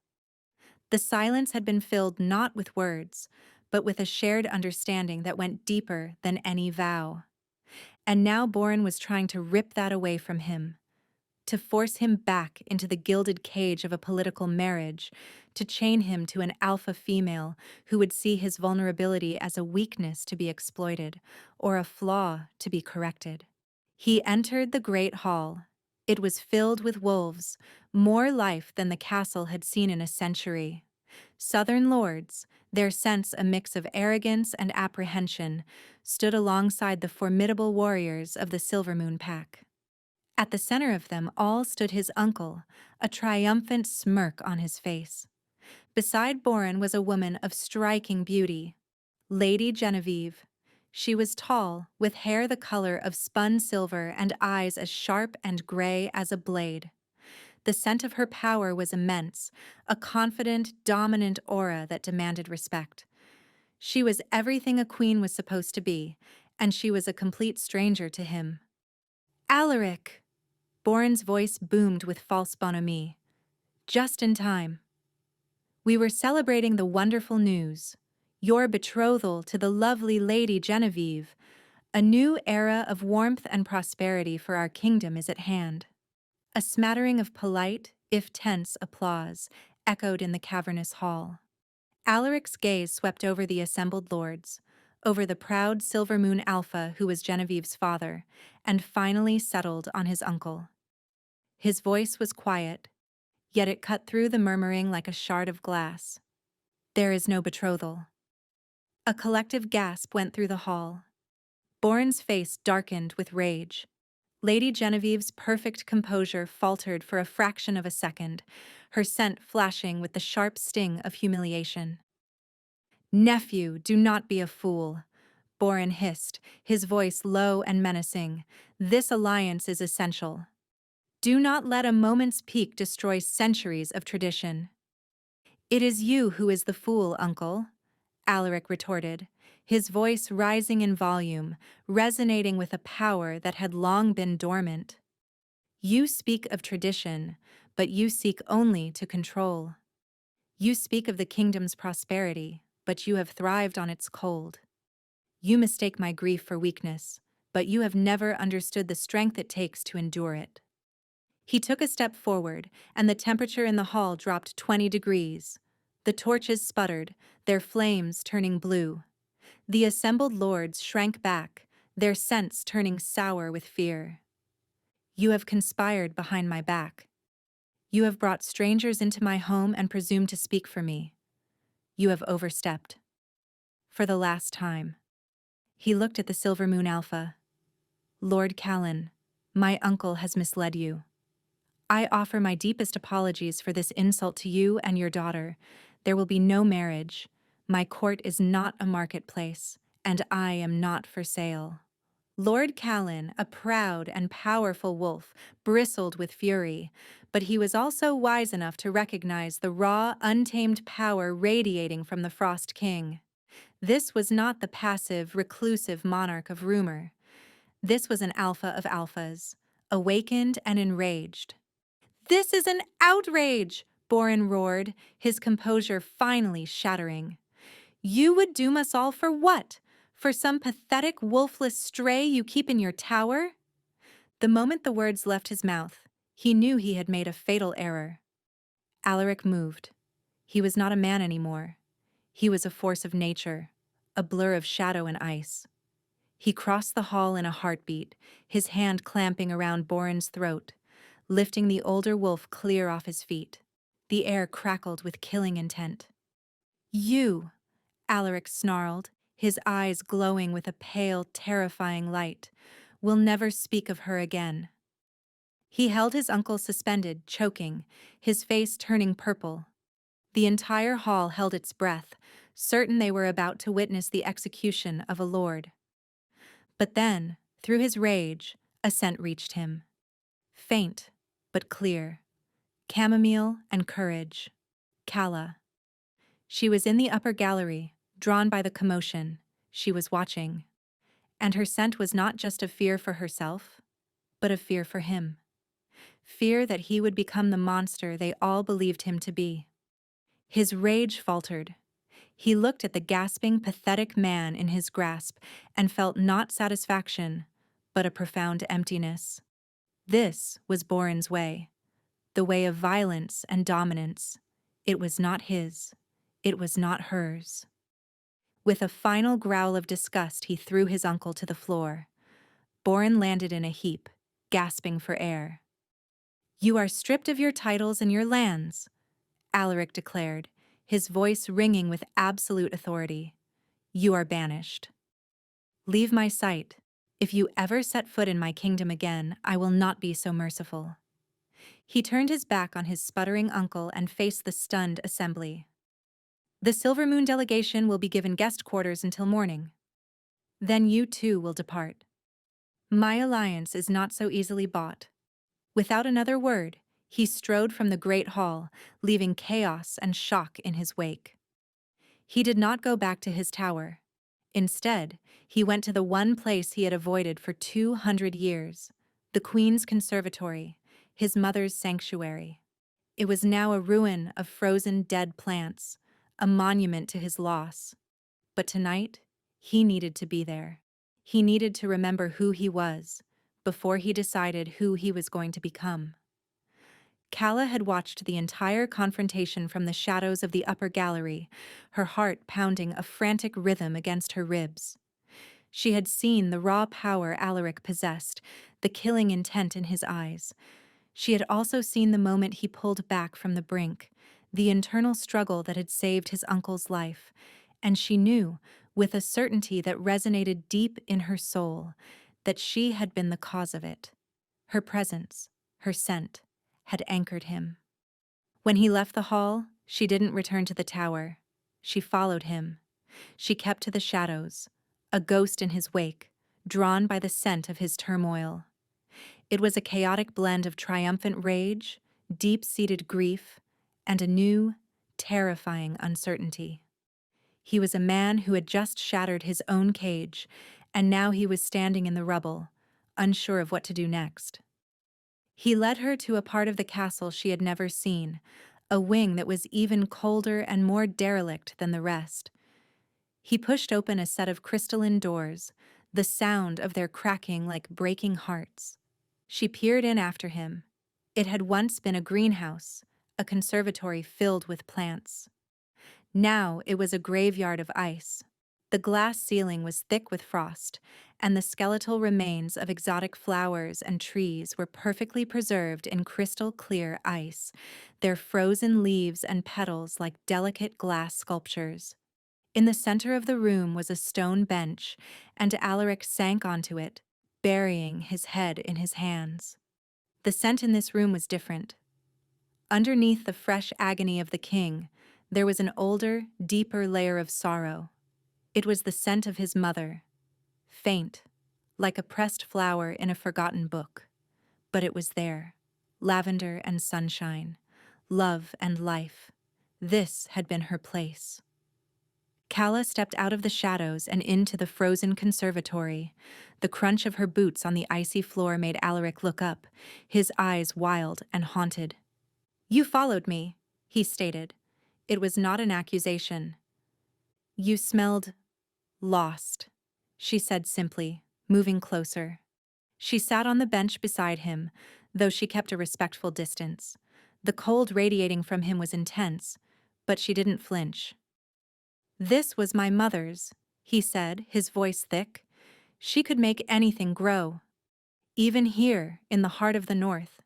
The silence had been filled not with words, but with a shared understanding that went deeper than any vow. And now Borin was trying to rip that away from him, to force him back into the gilded cage of a political marriage, to chain him to an alpha female who would see his vulnerability as a weakness to be exploited or a flaw to be corrected. He entered the great hall. It was filled with wolves, more life than the castle had seen in a century. Southern lords, their sense a mix of arrogance and apprehension, stood alongside the formidable warriors of the Silvermoon Pack. At the center of them all stood his uncle, a triumphant smirk on his face. Beside Borin was a woman of striking beauty, Lady Genevieve. She was tall, with hair the color of spun silver and eyes as sharp and gray as a blade. The scent of her power was immense, a confident, dominant aura that demanded respect. She was everything a queen was supposed to be, and she was a complete stranger to him. Alaric! Borin's voice boomed with false bonhomie. Just in time. We were celebrating the wonderful news. Your betrothal to the lovely Lady Genevieve. A new era of warmth and prosperity for our kingdom is at hand. A smattering of polite, if tense, applause echoed in the cavernous hall. Alaric's gaze swept over the assembled lords, over the proud Silvermoon Alpha who was Genevieve's father, and finally settled on his uncle. His voice was quiet, yet it cut through the murmuring like a shard of glass. There is no betrothal. A collective gasp went through the hall. Borin's face darkened with rage. Lady Genevieve's perfect composure faltered for a fraction of a second, her scent flashing with the sharp sting of humiliation. Nephew, do not be a fool, Borin hissed, his voice low and menacing. This alliance is essential. Do not let a moment's pique destroy centuries of tradition. It is you who is the fool, uncle, Alaric retorted, his voice rising in volume, resonating with a power that had long been dormant. You speak of tradition, but you seek only to control. You speak of the kingdom's prosperity, but you have thrived on its cold. You mistake my grief for weakness, but you have never understood the strength it takes to endure it. He took a step forward, and the temperature in the hall dropped 20 degrees. The torches sputtered, their flames turning blue. The assembled lords shrank back, their scents turning sour with fear. You have conspired behind my back. You have brought strangers into my home and presumed to speak for me. You have overstepped. For the last time. He looked at the Silvermoon Alpha. Lord Callan, my uncle has misled you. I offer my deepest apologies for this insult to you and your daughter. There will be no marriage. My court is not a marketplace, and I am not for sale. Lord Callan, a proud and powerful wolf, bristled with fury, but he was also wise enough to recognize the raw, untamed power radiating from the Frost King. This was not the passive, reclusive monarch of rumor. This was an alpha of alphas, awakened and enraged. This is an outrage, Borin roared, his composure finally shattering. You would doom us all for what? For some pathetic, wolfless stray you keep in your tower? The moment the words left his mouth, he knew he had made a fatal error. Alaric moved. He was not a man anymore. He was a force of nature, a blur of shadow and ice. He crossed the hall in a heartbeat, his hand clamping around Borin's throat, lifting the older wolf clear off his feet. The air crackled with killing intent. You, Alaric snarled, his eyes glowing with a pale, terrifying light, will never speak of her again. He held his uncle suspended, choking, his face turning purple. The entire hall held its breath, certain they were about to witness the execution of a lord. But then, through his rage, a scent reached him. Faint, but clear. Chamomile and courage. Calla. She was in the upper gallery, drawn by the commotion. She was watching. And her scent was not just a fear for herself, but a fear for him. Fear that he would become the monster they all believed him to be. His rage faltered. He looked at the gasping, pathetic man in his grasp and felt not satisfaction, but a profound emptiness. This was Borin's way, the way of violence and dominance. It was not his. It was not hers. With a final growl of disgust, he threw his uncle to the floor. Borin landed in a heap, gasping for air. "You are stripped of your titles and your lands," Alaric declared, his voice ringing with absolute authority. "You are banished. Leave my sight. If you ever set foot in my kingdom again, I will not be so merciful." He turned his back on his sputtering uncle and faced the stunned assembly. "The Silver Moon delegation will be given guest quarters until morning. Then you too will depart. My alliance is not so easily bought." Without another word, he strode from the great hall, leaving chaos and shock in his wake. He did not go back to his tower. Instead, he went to the one place he had avoided for 200 years, the Queen's conservatory, his mother's sanctuary. It was now a ruin of frozen dead plants, a monument to his loss. But tonight, he needed to be there. He needed to remember who he was, before he decided who he was going to become. Calla had watched the entire confrontation from the shadows of the upper gallery, her heart pounding a frantic rhythm against her ribs. She had seen the raw power Alaric possessed, the killing intent in his eyes. She had also seen the moment he pulled back from the brink, the internal struggle that had saved his uncle's life, and she knew, with a certainty that resonated deep in her soul, that she had been the cause of it. Her presence, her scent, had anchored him. When he left the hall, she didn't return to the tower. She followed him. She kept to the shadows, a ghost in his wake, drawn by the scent of his turmoil. It was a chaotic blend of triumphant rage, deep-seated grief, and a new, terrifying uncertainty. He was a man who had just shattered his own cage, and now he was standing in the rubble, unsure of what to do next. He led her to a part of the castle she had never seen, a wing that was even colder and more derelict than the rest. He pushed open a set of crystalline doors, the sound of their cracking like breaking hearts. She peered in after him. It had once been a greenhouse, a conservatory filled with plants. Now it was a graveyard of ice. The glass ceiling was thick with frost, and the skeletal remains of exotic flowers and trees were perfectly preserved in crystal-clear ice, their frozen leaves and petals like delicate glass sculptures. In the center of the room was a stone bench, and Alaric sank onto it, burying his head in his hands. The scent in this room was different. Underneath the fresh agony of the king, there was an older, deeper layer of sorrow. It was the scent of his mother, faint, like a pressed flower in a forgotten book. But it was there, lavender and sunshine, love and life. This had been her place. Calla stepped out of the shadows and into the frozen conservatory. The crunch of her boots on the icy floor made Alaric look up, his eyes wild and haunted. "You followed me," he stated. It was not an accusation. "You smelled lost," she said simply, moving closer. She sat on the bench beside him, though she kept a respectful distance. The cold radiating from him was intense, but she didn't flinch. "This was my mother's," he said, his voice thick. "She could make anything grow, even here in the heart of the north.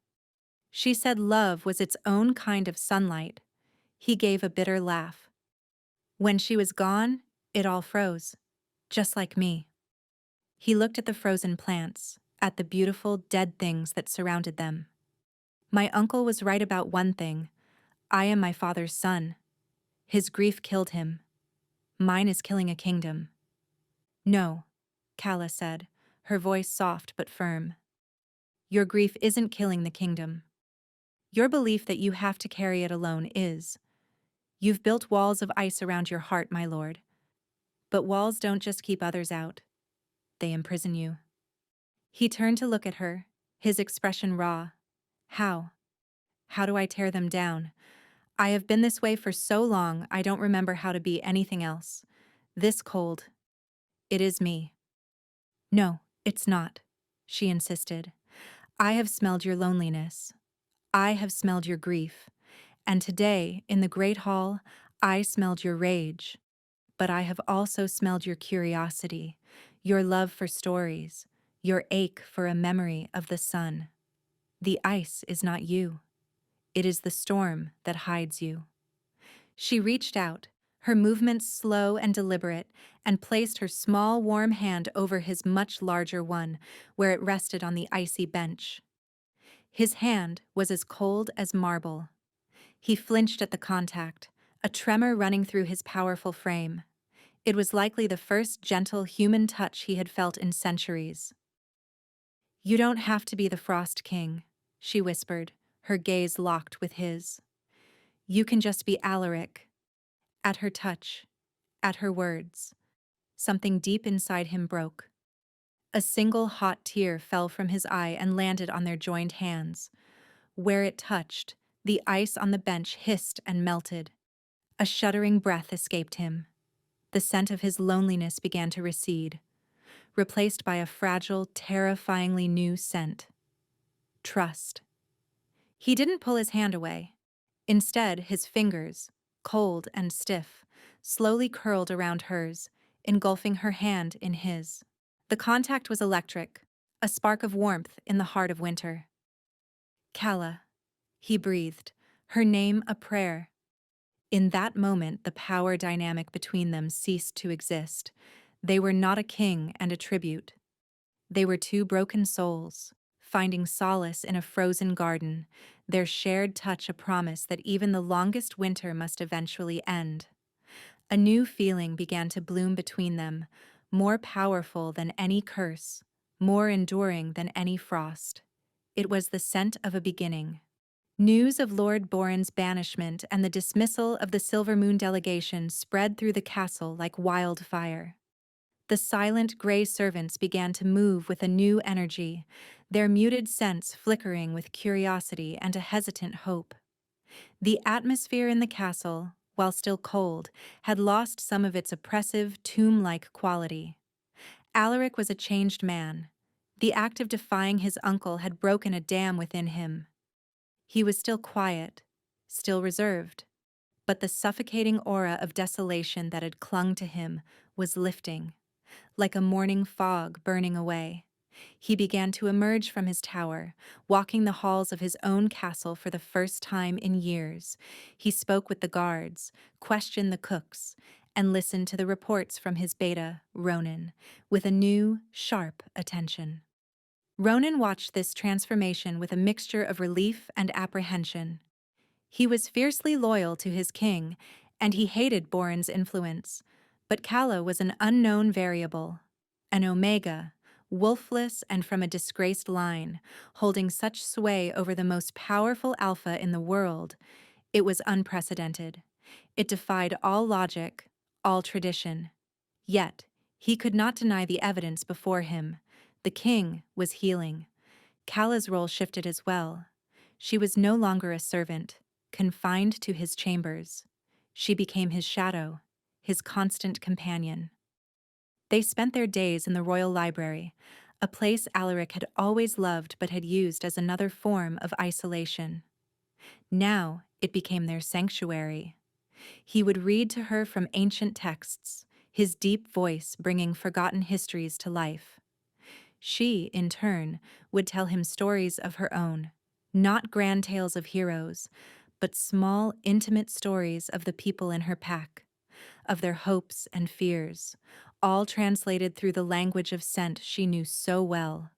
She said love was its own kind of sunlight." He gave a bitter laugh. "When she was gone, it all froze, just like me." He looked at the frozen plants, at the beautiful dead things that surrounded them. "My uncle was right about one thing. I am my father's son. His grief killed him. Mine is killing a kingdom. No, Calla said, her voice soft but firm. Your grief isn't killing the kingdom. Your belief that you have to carry it alone is. You've built walls of ice around your heart, my lord. But walls don't just keep others out. They imprison you. He turned to look at her, his expression raw. How? How do I tear them down? I have been this way for so long I don't remember how to be anything else. This cold. It is me. No, it's not, she insisted. I have smelled your loneliness. I have smelled your grief. And today, in the great hall, I smelled your rage. But I have also smelled your curiosity, your love for stories, your ache for a memory of the sun. The ice is not you. It is the storm that hides you. She reached out, her movements slow and deliberate, and placed her small, warm hand over his much larger one, where it rested on the icy bench. His hand was as cold as marble. He flinched at the contact, a tremor running through his powerful frame. It was likely the first gentle human touch he had felt in centuries. You don't have to be the Frost King, she whispered, her gaze locked with his. You can just be Alaric. At her touch, at her words, something deep inside him broke. A single hot tear fell from his eye and landed on their joined hands. Where it touched, the ice on the bench hissed and melted. A shuddering breath escaped him. The scent of his loneliness began to recede, replaced by a fragile, terrifyingly new scent. Trust. He didn't pull his hand away. Instead, his fingers, cold and stiff, slowly curled around hers, engulfing her hand in his. The contact was electric, a spark of warmth in the heart of winter. Calla, he breathed, her name a prayer. In that moment, the power dynamic between them ceased to exist. They were not a king and a tribute. They were two broken souls, finding solace in a frozen garden, their shared touch a promise that even the longest winter must eventually end. A new feeling began to bloom between them, more powerful than any curse, more enduring than any frost. It was the scent of a beginning. News of Lord Borin's banishment and the dismissal of the Silver Moon delegation spread through the castle like wildfire. The silent gray servants began to move with a new energy, their muted sense flickering with curiosity and a hesitant hope. The atmosphere in the castle, while still cold, had lost some of its oppressive, tomb-like quality. Alaric was a changed man. The act of defying his uncle had broken a dam within him. He was still quiet, still reserved, but the suffocating aura of desolation that had clung to him was lifting, like a morning fog burning away. He began to emerge from his tower, walking the halls of his own castle for the first time in years. He spoke with the guards, questioned the cooks, and listened to the reports from his beta, Ronan, with a new, sharp attention. Ronan watched this transformation with a mixture of relief and apprehension. He was fiercely loyal to his king, and he hated Borin's influence, but Calla was an unknown variable, an omega, wolfless and from a disgraced line, holding such sway over the most powerful alpha in the world. It was unprecedented. It defied all logic, all tradition. Yet, he could not deny the evidence before him. The king was healing. Calla's role shifted as well. She was no longer a servant, confined to his chambers. She became his shadow, his constant companion. They spent their days in the royal library, a place Alaric had always loved but had used as another form of isolation. Now it became their sanctuary. He would read to her from ancient texts, his deep voice bringing forgotten histories to life. She, in turn, would tell him stories of her own, not grand tales of heroes, but small, intimate stories of the people in her pack, of their hopes and fears, all translated through the language of scent she knew so well.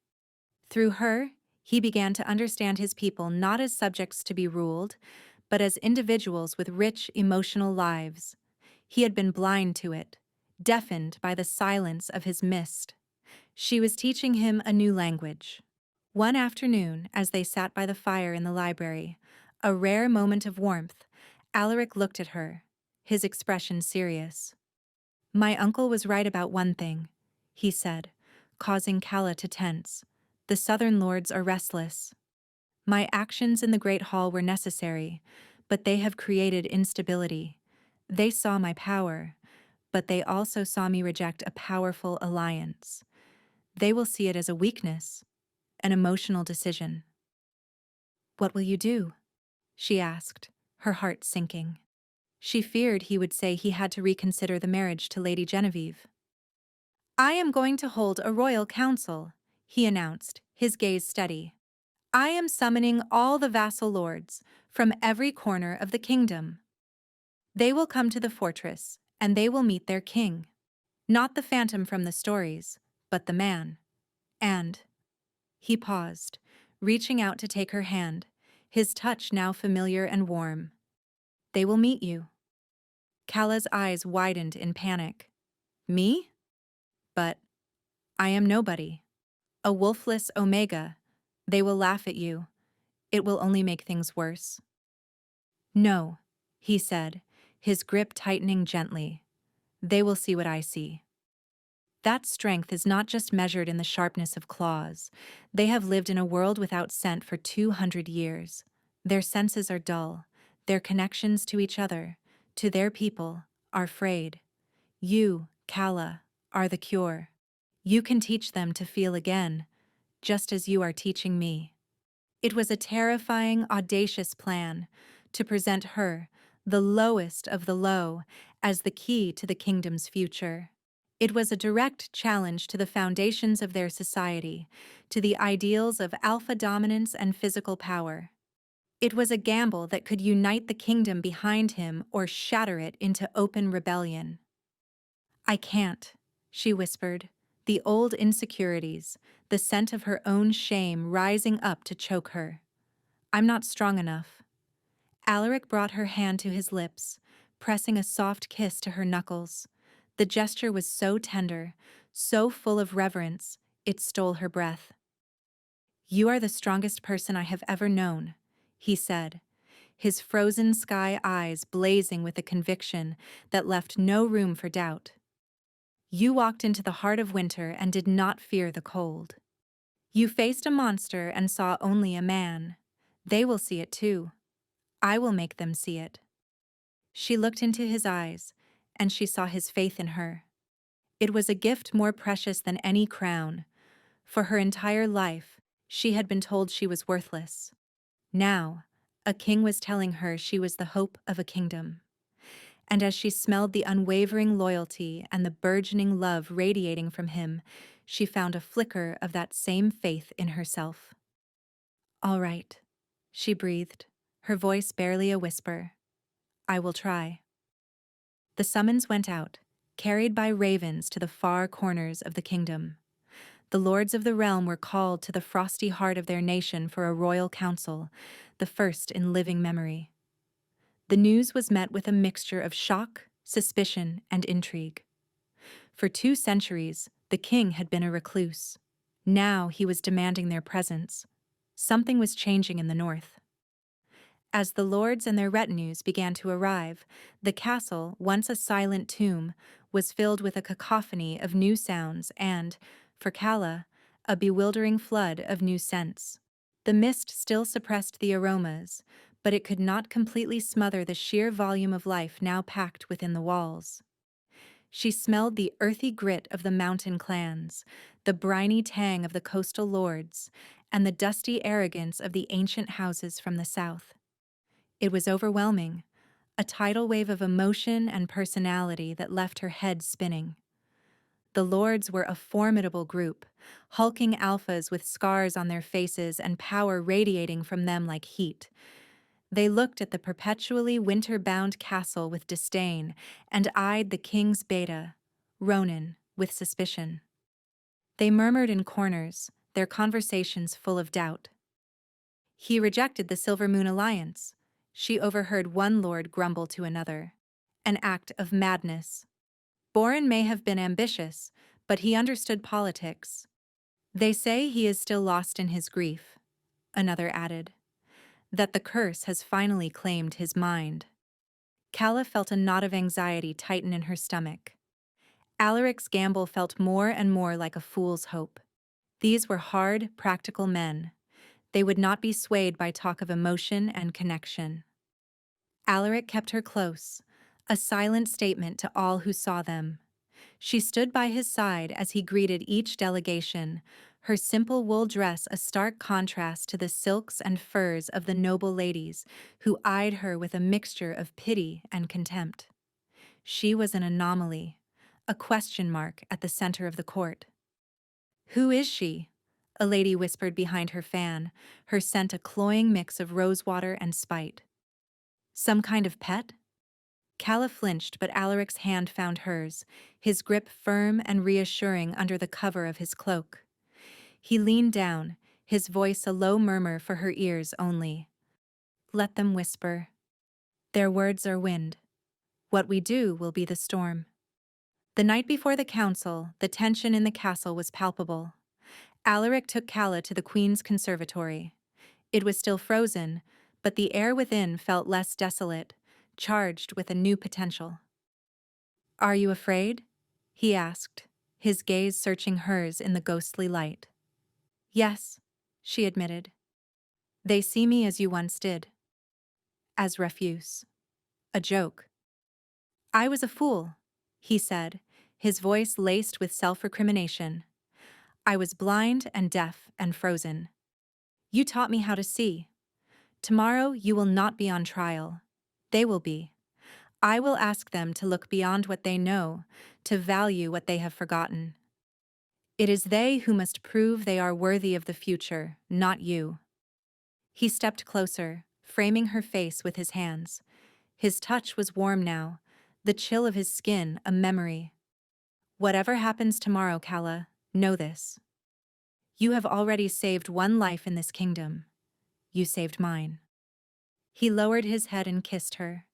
Through her, he began to understand his people not as subjects to be ruled, but as individuals with rich emotional lives. He had been blind to it, deafened by the silence of his mist. She was teaching him a new language. One afternoon, as they sat by the fire in the library, a rare moment of warmth, Alaric looked at her, his expression serious. "My uncle was right about one thing," he said, causing Calla to tense. "The southern lords are restless. My actions in the Great Hall were necessary, but they have created instability. They saw my power, but they also saw me reject a powerful alliance. They will see it as a weakness, an emotional decision." "What will you do?" she asked, her heart sinking. She feared he would say he had to reconsider the marriage to Lady Genevieve. "I am going to hold a royal council," he announced, his gaze steady. "I am summoning all the vassal lords from every corner of the kingdom. They will come to the fortress, and they will meet their king. Not the phantom from the stories, but the man. And—" he paused, reaching out to take her hand, his touch now familiar and warm. "They will meet you." Calla's eyes widened in panic. "Me? But I am nobody. A wolfless omega. They will laugh at you. It will only make things worse." "No," he said, his grip tightening gently. "They will see what I see." That strength is not just measured in the sharpness of claws. They have lived in a world without scent for 200 years. Their senses are dull. Their connections to each other, to their people, are frayed. You, Calla, are the cure. You can teach them to feel again, just as you are teaching me. It was a terrifying, audacious plan to present her, the lowest of the low, as the key to the kingdom's future. It was a direct challenge to the foundations of their society, to the ideals of alpha dominance and physical power. It was a gamble that could unite the kingdom behind him or shatter it into open rebellion. "I can't," she whispered, the old insecurities, the scent of her own shame rising up to choke her. "I'm not strong enough." Alaric brought her hand to his lips, pressing a soft kiss to her knuckles. The gesture was so tender, so full of reverence, it stole her breath. "You are the strongest person I have ever known," he said, his frozen sky eyes blazing with a conviction that left no room for doubt. "You walked into the heart of winter and did not fear the cold. You faced a monster and saw only a man. They will see it too. I will make them see it." She looked into his eyes, and she saw his faith in her. It was a gift more precious than any crown. For her entire life, she had been told she was worthless. Now, a king was telling her she was the hope of a kingdom. And as she smelled the unwavering loyalty and the burgeoning love radiating from him, she found a flicker of that same faith in herself. "All right," she breathed, her voice barely a whisper. "I will try." The summons went out, carried by ravens to the far corners of the kingdom. The lords of the realm were called to the frosty heart of their nation for a royal council, the first in living memory. The news was met with a mixture of shock, suspicion, and intrigue. For 2 centuries, the king had been a recluse. Now he was demanding their presence. Something was changing in the north. As the lords and their retinues began to arrive, the castle, once a silent tomb, was filled with a cacophony of new sounds and, for Calla, a bewildering flood of new scents. The mist still suppressed the aromas, but it could not completely smother the sheer volume of life now packed within the walls. She smelled the earthy grit of the mountain clans, the briny tang of the coastal lords, and the dusty arrogance of the ancient houses from the south. It was overwhelming, a tidal wave of emotion and personality that left her head spinning. The lords were a formidable group, hulking alphas with scars on their faces and power radiating from them like heat. They looked at the perpetually winter-bound castle with disdain and eyed the king's beta, Ronan, with suspicion. They murmured in corners, their conversations full of doubt. "He rejected the Silver Moon Alliance," she overheard one lord grumble to another. An act of madness. Borin may have been ambitious, but he understood politics. They say he is still lost in his grief, another added, that the curse has finally claimed his mind. Calla felt a knot of anxiety tighten in her stomach. Alaric's gamble felt more and more like a fool's hope. These were hard, practical men. They would not be swayed by talk of emotion and connection. Alaric kept her close, a silent statement to all who saw them. She stood by his side as he greeted each delegation, her simple wool dress a stark contrast to the silks and furs of the noble ladies who eyed her with a mixture of pity and contempt. She was an anomaly, a question mark at the center of the court. "Who is she?" a lady whispered behind her fan, her scent a cloying mix of rosewater and spite. "Some kind of pet?" Calla flinched, but Alaric's hand found hers, his grip firm and reassuring under the cover of his cloak. He leaned down, his voice a low murmur for her ears only. "Let them whisper. Their words are wind. What we do will be the storm." The night before the council, the tension in the castle was palpable. Alaric took Calla to the Queen's conservatory. It was still frozen, but the air within felt less desolate, charged with a new potential. "Are you afraid?" he asked, his gaze searching hers in the ghostly light. "Yes," she admitted. "They see me as you once did. As refuse. A joke." "I was a fool," he said, his voice laced with self-recrimination. "I was blind and deaf and frozen. You taught me how to see. Tomorrow you will not be on trial. They will be. I will ask them to look beyond what they know, to value what they have forgotten. It is they who must prove they are worthy of the future, not you." He stepped closer, framing her face with his hands. His touch was warm now, the chill of his skin a memory. "Whatever happens tomorrow, Calla, know this. You have already saved one life in this kingdom. You saved mine." He lowered his head and kissed her.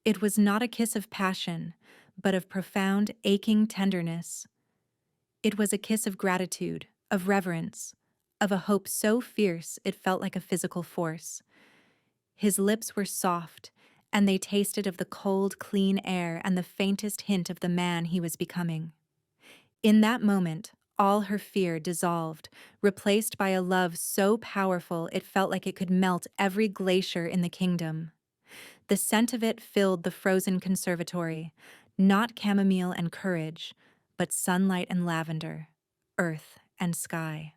It was not a kiss of passion, but of profound, aching tenderness. It was a kiss of gratitude, of reverence, of a hope so fierce it felt like a physical force. His lips were soft, and they tasted of the cold, clean air and the faintest hint of the man he was becoming. In that moment, all her fear dissolved, replaced by a love so powerful it felt like it could melt every glacier in the kingdom. The scent of it filled the frozen conservatory, not chamomile and courage, but sunlight and lavender, earth and sky.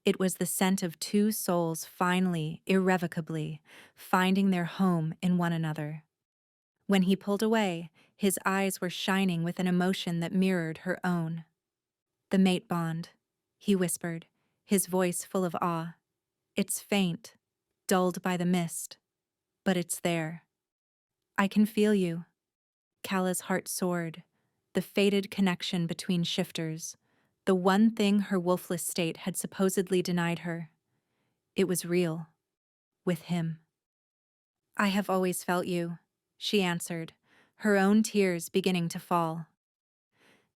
It was the scent of two souls finally, irrevocably, finding their home in one another. When he pulled away, his eyes were shining with an emotion that mirrored her own. "The mate bond," he whispered, his voice full of awe. "It's faint, dulled by the mist, but it's there. I can feel you." Calla's heart soared. The fated connection between shifters, the one thing her wolfless state had supposedly denied her. It was real. With him. "I have always felt you," she answered, her own tears beginning to fall.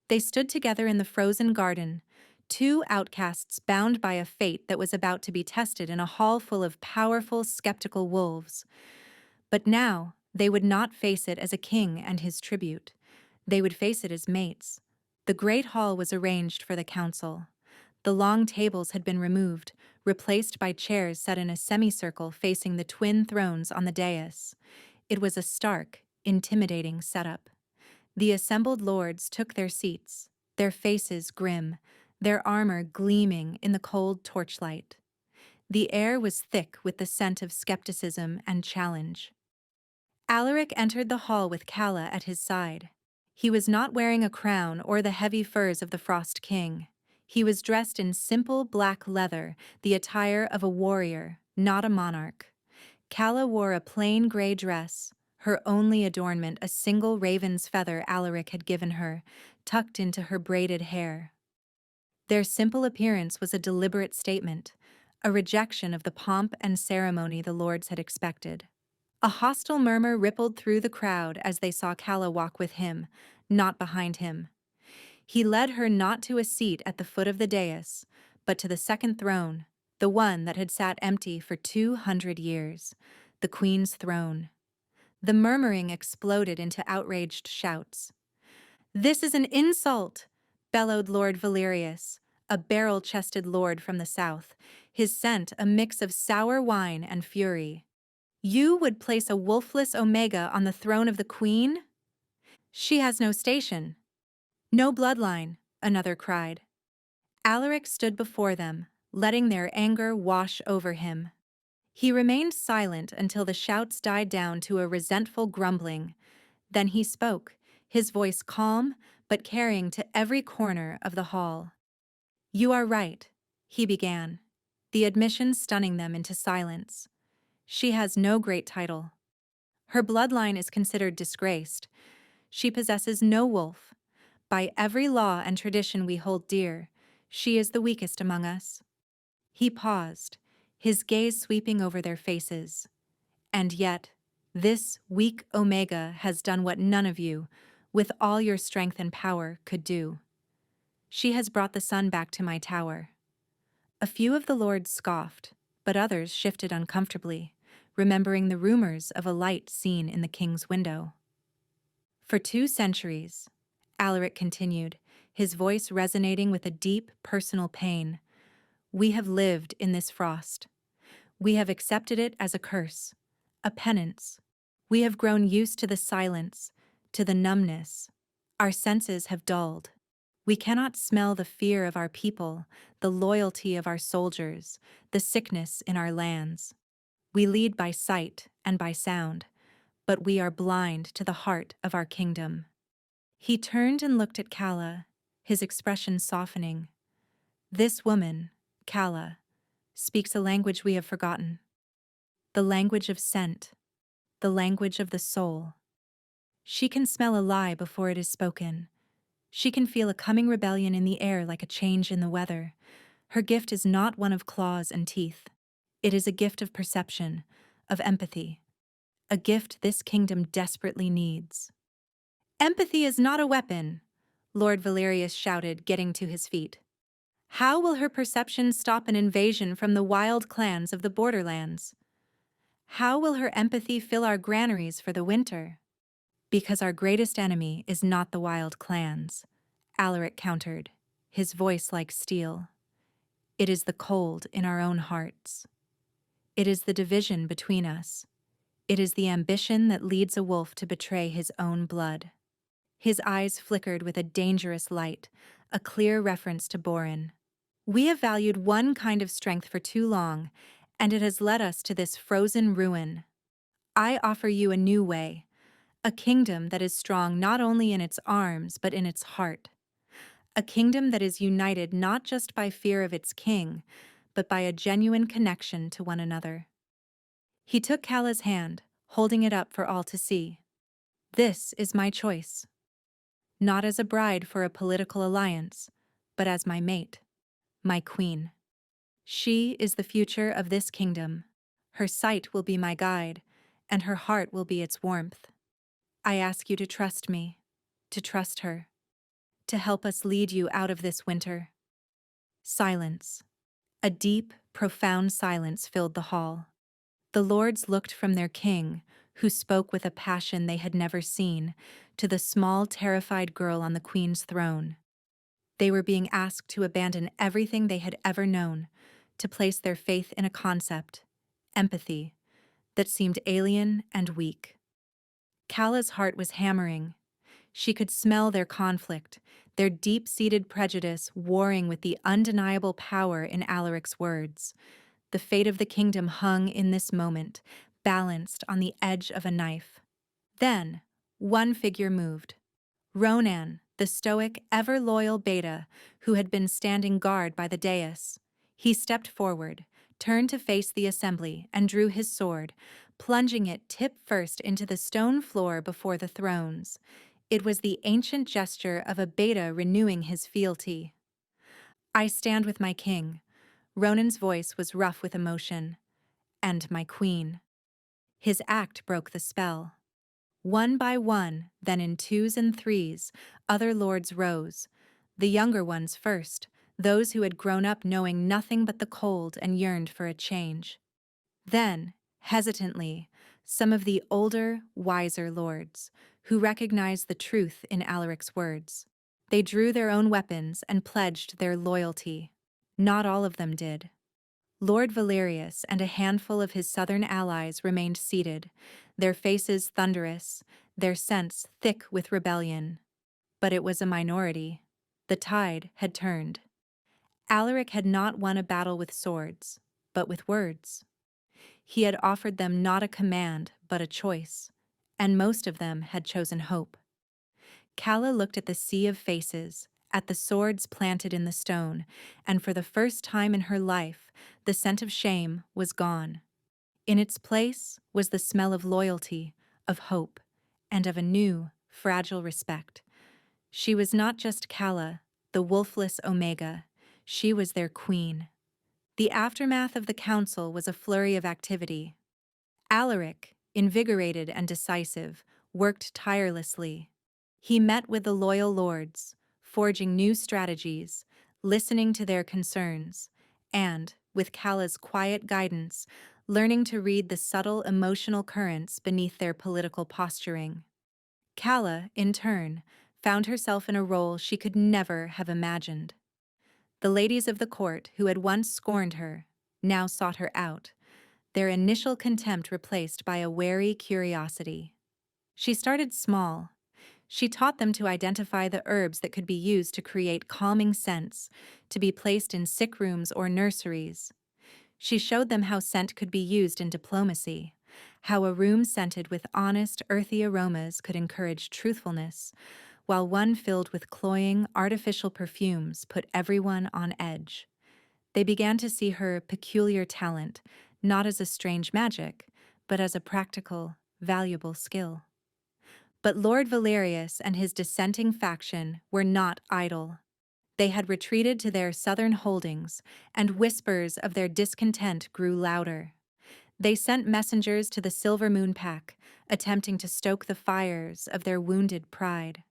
They stood together in the frozen garden, two outcasts bound by a fate that was about to be tested in a hall full of powerful, skeptical wolves. But now, they would not face it as a king and his tribute. They would face it as mates. The great hall was arranged for the council. The long tables had been removed, replaced by chairs set in a semicircle facing the twin thrones on the dais. It was a stark, intimidating setup. The assembled lords took their seats, their faces grim, their armor gleaming in the cold torchlight. The air was thick with the scent of skepticism and challenge. Alaric entered the hall with Calla at his side. He was not wearing a crown or the heavy furs of the Frost King. He was dressed in simple black leather, the attire of a warrior, not a monarch. Calla wore a plain gray dress, her only adornment a single raven's feather Alaric had given her, tucked into her braided hair. Their simple appearance was a deliberate statement, a rejection of the pomp and ceremony the lords had expected. A hostile murmur rippled through the crowd as they saw Calla walk with him, not behind him. He led her not to a seat at the foot of the dais, but to the second throne, the one that had sat empty for 200 years, the queen's throne. The murmuring exploded into outraged shouts. "This is an insult!" bellowed Lord Valyrias, a barrel-chested lord from the south, his scent a mix of sour wine and fury. "You would place a wolfless Omega on the throne of the queen? She has no station. No bloodline," another cried. Alaric stood before them, letting their anger wash over him. He remained silent until the shouts died down to a resentful grumbling. Then he spoke, his voice calm but carrying to every corner of the hall. "You are right," he began, the admission stunning them into silence. "She has no great title. Her bloodline is considered disgraced. She possesses no wolf. By every law and tradition we hold dear, she is the weakest among us." He paused, his gaze sweeping over their faces. "And yet, this weak Omega has done what none of you, with all your strength and power, could do. She has brought the sun back to my tower." A few of the lords scoffed, but others shifted uncomfortably, remembering the rumors of a light seen in the king's window. "For 2 centuries," Alaric continued, his voice resonating with a deep personal pain, "we have lived in this frost. We have accepted it as a curse, a penance. We have grown used to the silence, to the numbness. Our senses have dulled. We cannot smell the fear of our people, the loyalty of our soldiers, the sickness in our lands. We lead by sight and by sound, but we are blind to the heart of our kingdom." He turned and looked at Calla, his expression softening. "This woman, Calla, speaks a language we have forgotten. The language of scent, the language of the soul. She can smell a lie before it is spoken. She can feel a coming rebellion in the air like a change in the weather. Her gift is not one of claws and teeth. It is a gift of perception, of empathy. A gift this kingdom desperately needs." "Empathy is not a weapon," Lord Valyrias shouted, getting to his feet. "How will her perception stop an invasion from the wild clans of the borderlands? How will her empathy fill our granaries for the winter?" "Because our greatest enemy is not the wild clans," Alaric countered, his voice like steel. "It is the cold in our own hearts. It is the division between us. It is the ambition that leads a wolf to betray his own blood." His eyes flickered with a dangerous light, a clear reference to Borin. "We have valued one kind of strength for too long, and it has led us to this frozen ruin. I offer you a new way, a kingdom that is strong not only in its arms but in its heart. A kingdom that is united not just by fear of its king, but by a genuine connection to one another." He took Calla's hand, holding it up for all to see. "This is my choice. Not as a bride for a political alliance, but as my mate, my queen. She is the future of this kingdom. Her sight will be my guide, and her heart will be its warmth. I ask you to trust me, to trust her, to help us lead you out of this winter." Silence. A deep, profound silence filled the hall. The lords looked from their king, who spoke with a passion they had never seen, to the small, terrified girl on the queen's throne. They were being asked to abandon everything they had ever known, to place their faith in a concept, empathy, that seemed alien and weak. Calla's heart was hammering. She could smell their conflict, their deep-seated prejudice warring with the undeniable power in Alaric's words. The fate of the kingdom hung in this moment, balanced on the edge of a knife. Then, one figure moved. Ronan, the stoic, ever-loyal Beta, who had been standing guard by the dais. He stepped forward, turned to face the assembly, and drew his sword, plunging it tip-first into the stone floor before the thrones. It was the ancient gesture of a Beta renewing his fealty. "I stand with my king." Ronan's voice was rough with emotion. "And my queen." His act broke the spell. One by one, then in twos and threes, other lords rose, the younger ones first, those who had grown up knowing nothing but the cold and yearned for a change. Then, hesitantly, some of the older, wiser lords, who recognized the truth in Alaric's words. They drew their own weapons and pledged their loyalty. Not all of them did. Lord Valyrias and a handful of his southern allies remained seated, their faces thunderous, their scents thick with rebellion. But it was a minority. The tide had turned. Alaric had not won a battle with swords, but with words. He had offered them not a command, but a choice, and most of them had chosen hope. Calla looked at the sea of faces, at the swords planted in the stone, and for the first time in her life, the scent of shame was gone. In its place was the smell of loyalty, of hope, and of a new, fragile respect. She was not just Calla, the wolfless Omega. She was their queen. The aftermath of the council was a flurry of activity. Alaric, invigorated and decisive, worked tirelessly. He met with the loyal lords, forging new strategies, listening to their concerns, and, with Calla's quiet guidance, learning to read the subtle emotional currents beneath their political posturing. Calla, in turn, found herself in a role she could never have imagined. The ladies of the court, who had once scorned her, now sought her out, their initial contempt replaced by a wary curiosity. She started small. She taught them to identify the herbs that could be used to create calming scents, to be placed in sick rooms or nurseries. She showed them how scent could be used in diplomacy, how a room scented with honest, earthy aromas could encourage truthfulness, while one filled with cloying, artificial perfumes put everyone on edge. They began to see her peculiar talent, not as a strange magic, but as a practical, valuable skill. But Lord Valyrias and his dissenting faction were not idle. They had retreated to their southern holdings, and whispers of their discontent grew louder. They sent messengers to the Silver Moon Pack, attempting to stoke the fires of their wounded pride.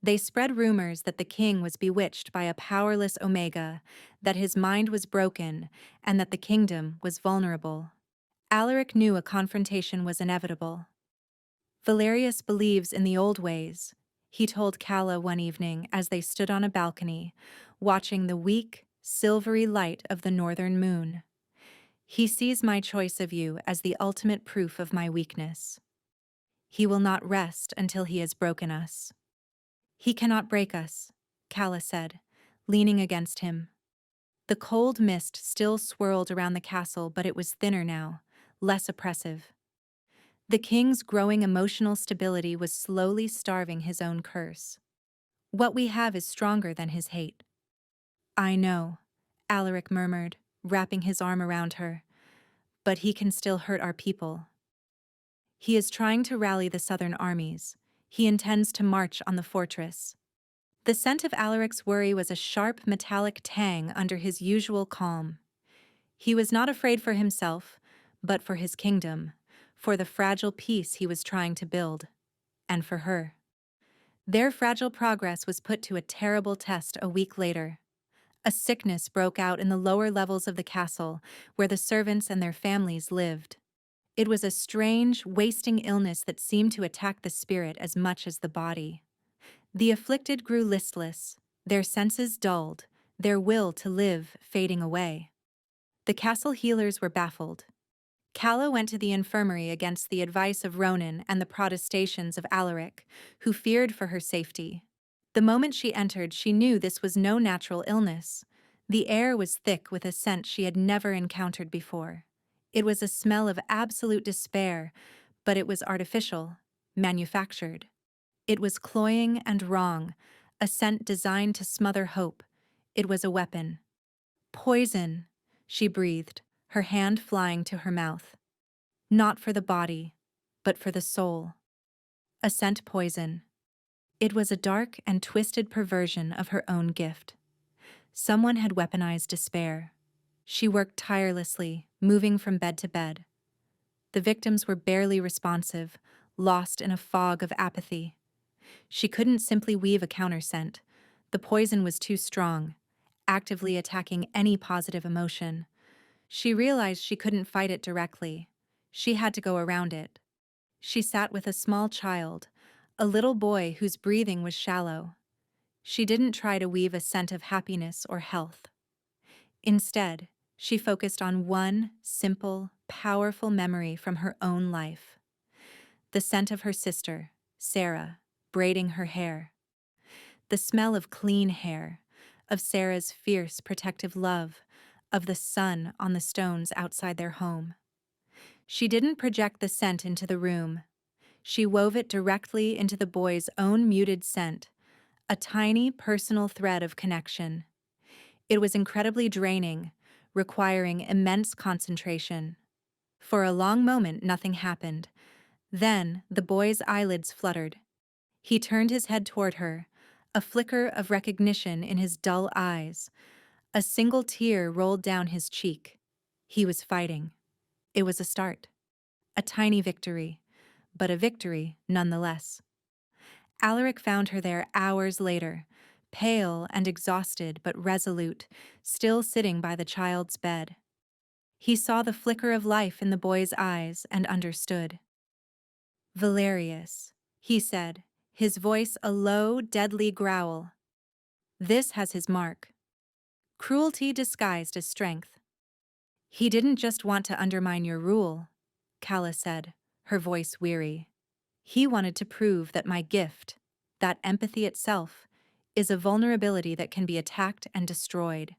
They spread rumors that the king was bewitched by a powerless Omega, that his mind was broken, and that the kingdom was vulnerable. Alaric knew a confrontation was inevitable. Valyrias believes in the old ways, he told Calla one evening as they stood on a balcony, watching the weak, silvery light of the northern moon. He sees my choice of you as the ultimate proof of my weakness. He will not rest until he has broken us. He cannot break us, Calla said, leaning against him. The cold mist still swirled around the castle, but it was thinner now, less oppressive. The king's growing emotional stability was slowly starving his own curse. What we have is stronger than his hate. I know, Alaric murmured, wrapping his arm around her. But he can still hurt our people. He is trying to rally the southern armies. He intends to march on the fortress. The scent of Alaric's worry was a sharp metallic tang under his usual calm. He was not afraid for himself, but for his kingdom, for the fragile peace he was trying to build, and for her. Their fragile progress was put to a terrible test a week later. A sickness broke out in the lower levels of the castle, where the servants and their families lived. It was a strange, wasting illness that seemed to attack the spirit as much as the body. The afflicted grew listless, their senses dulled, their will to live fading away. The castle healers were baffled. Calla went to the infirmary against the advice of Ronan and the protestations of Alaric, who feared for her safety. The moment she entered, she knew this was no natural illness. The air was thick with a scent she had never encountered before. It was a smell of absolute despair, but it was artificial, manufactured. It was cloying and wrong, a scent designed to smother hope. It was a weapon. Poison, she breathed, her hand flying to her mouth. Not for the body, but for the soul. A scent poison. It was a dark and twisted perversion of her own gift. Someone had weaponized despair. She worked tirelessly, moving from bed to bed. The victims were barely responsive, lost in a fog of apathy. She couldn't simply weave a counterscent. The poison was too strong, actively attacking any positive emotion. She realized she couldn't fight it directly. She had to go around it. She sat with a small child, a little boy whose breathing was shallow. She didn't try to weave a scent of happiness or health. Instead, she focused on one simple, powerful memory from her own life. The scent of her sister, Sarah, braiding her hair. The smell of clean hair, of Sarah's fierce, protective love, of the sun on the stones outside their home. She didn't project the scent into the room. She wove it directly into the boy's own muted scent, a tiny personal thread of connection. It was incredibly draining, requiring immense concentration. For a long moment, nothing happened. Then, the boy's eyelids fluttered. He turned his head toward her, a flicker of recognition in his dull eyes. A single tear rolled down his cheek. He was fighting. It was a start. A tiny victory, but a victory nonetheless. Alaric found her there hours later, pale and exhausted but resolute, still sitting by the child's bed. He saw the flicker of life in the boy's eyes and understood. "Valyrias," he said, his voice a low, deadly growl. "This has his mark. Cruelty disguised as strength." "He didn't just want to undermine your rule," Calla said, her voice weary. "He wanted to prove that my gift, that empathy itself, is a vulnerability that can be attacked and destroyed.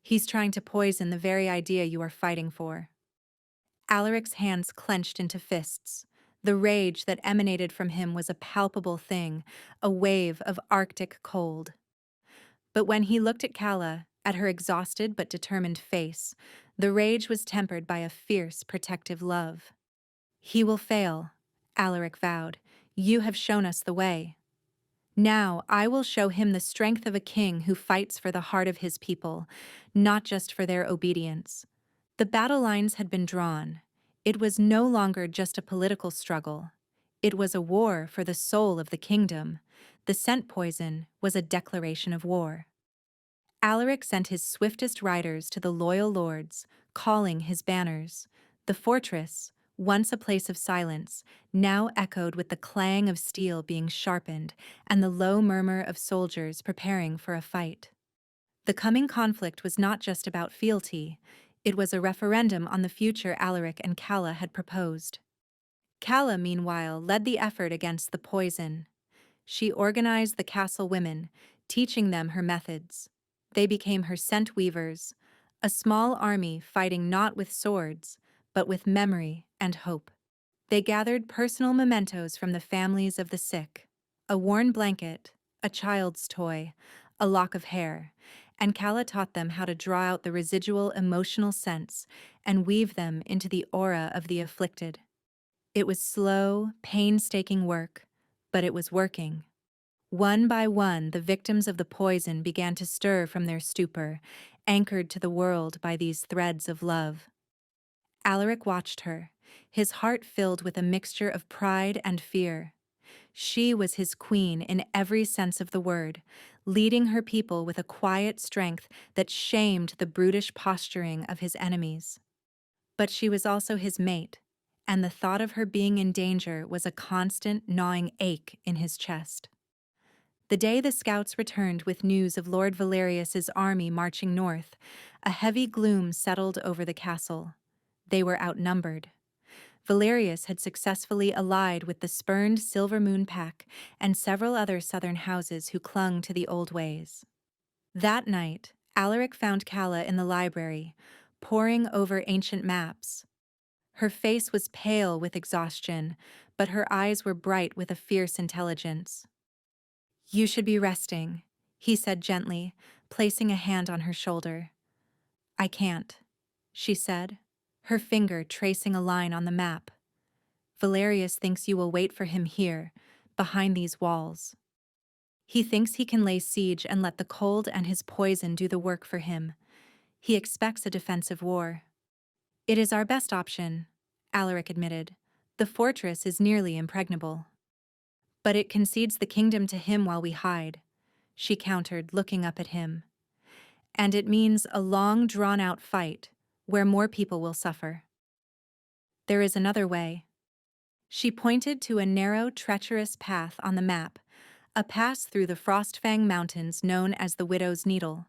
He's trying to poison the very idea you are fighting for." Alaric's hands clenched into fists. The rage that emanated from him was a palpable thing, a wave of Arctic cold. But when he looked at Calla, at her exhausted but determined face, the rage was tempered by a fierce, protective love. "He will fail," Alaric vowed. "You have shown us the way. Now I will show him the strength of a king who fights for the heart of his people, not just for their obedience." The battle lines had been drawn. It was no longer just a political struggle. It was a war for the soul of the kingdom. The scent poison was a declaration of war. Alaric sent his swiftest riders to the loyal lords, calling his banners. The fortress, once a place of silence, now echoed with the clang of steel being sharpened and the low murmur of soldiers preparing for a fight. The coming conflict was not just about fealty. It was a referendum on the future Alaric and Calla had proposed. Calla, meanwhile, led the effort against the poison. She organized the castle women, teaching them her methods. They became her scent weavers, a small army fighting not with swords, but with memory and hope. They gathered personal mementos from the families of the sick, a worn blanket, a child's toy, a lock of hair, and Calla taught them how to draw out the residual emotional scents and weave them into the aura of the afflicted. It was slow, painstaking work, but it was working. One by one, the victims of the poison began to stir from their stupor, anchored to the world by these threads of love. Alaric watched her, his heart filled with a mixture of pride and fear. She was his queen in every sense of the word, leading her people with a quiet strength that shamed the brutish posturing of his enemies. But she was also his mate, and the thought of her being in danger was a constant gnawing ache in his chest. The day the scouts returned with news of Lord Valyrias's army marching north, a heavy gloom settled over the castle. They were outnumbered. Valyrias had successfully allied with the spurned Silver Moon Pack and several other southern houses who clung to the old ways. That night, Alaric found Calla in the library, poring over ancient maps. Her face was pale with exhaustion, but her eyes were bright with a fierce intelligence. "You should be resting," he said gently, placing a hand on her shoulder. "I can't," she said, her finger tracing a line on the map. "Valyrias thinks you will wait for him here, behind these walls. He thinks he can lay siege and let the cold and his poison do the work for him. He expects a defensive war." "It is our best option," Alaric admitted. "The fortress is nearly impregnable." "But it concedes the kingdom to him while we hide," she countered, looking up at him. "And it means a long, drawn-out fight, where more people will suffer." "There is another way." She pointed to a narrow, treacherous path on the map, a pass through the Frostfang Mountains known as the Widow's Needle.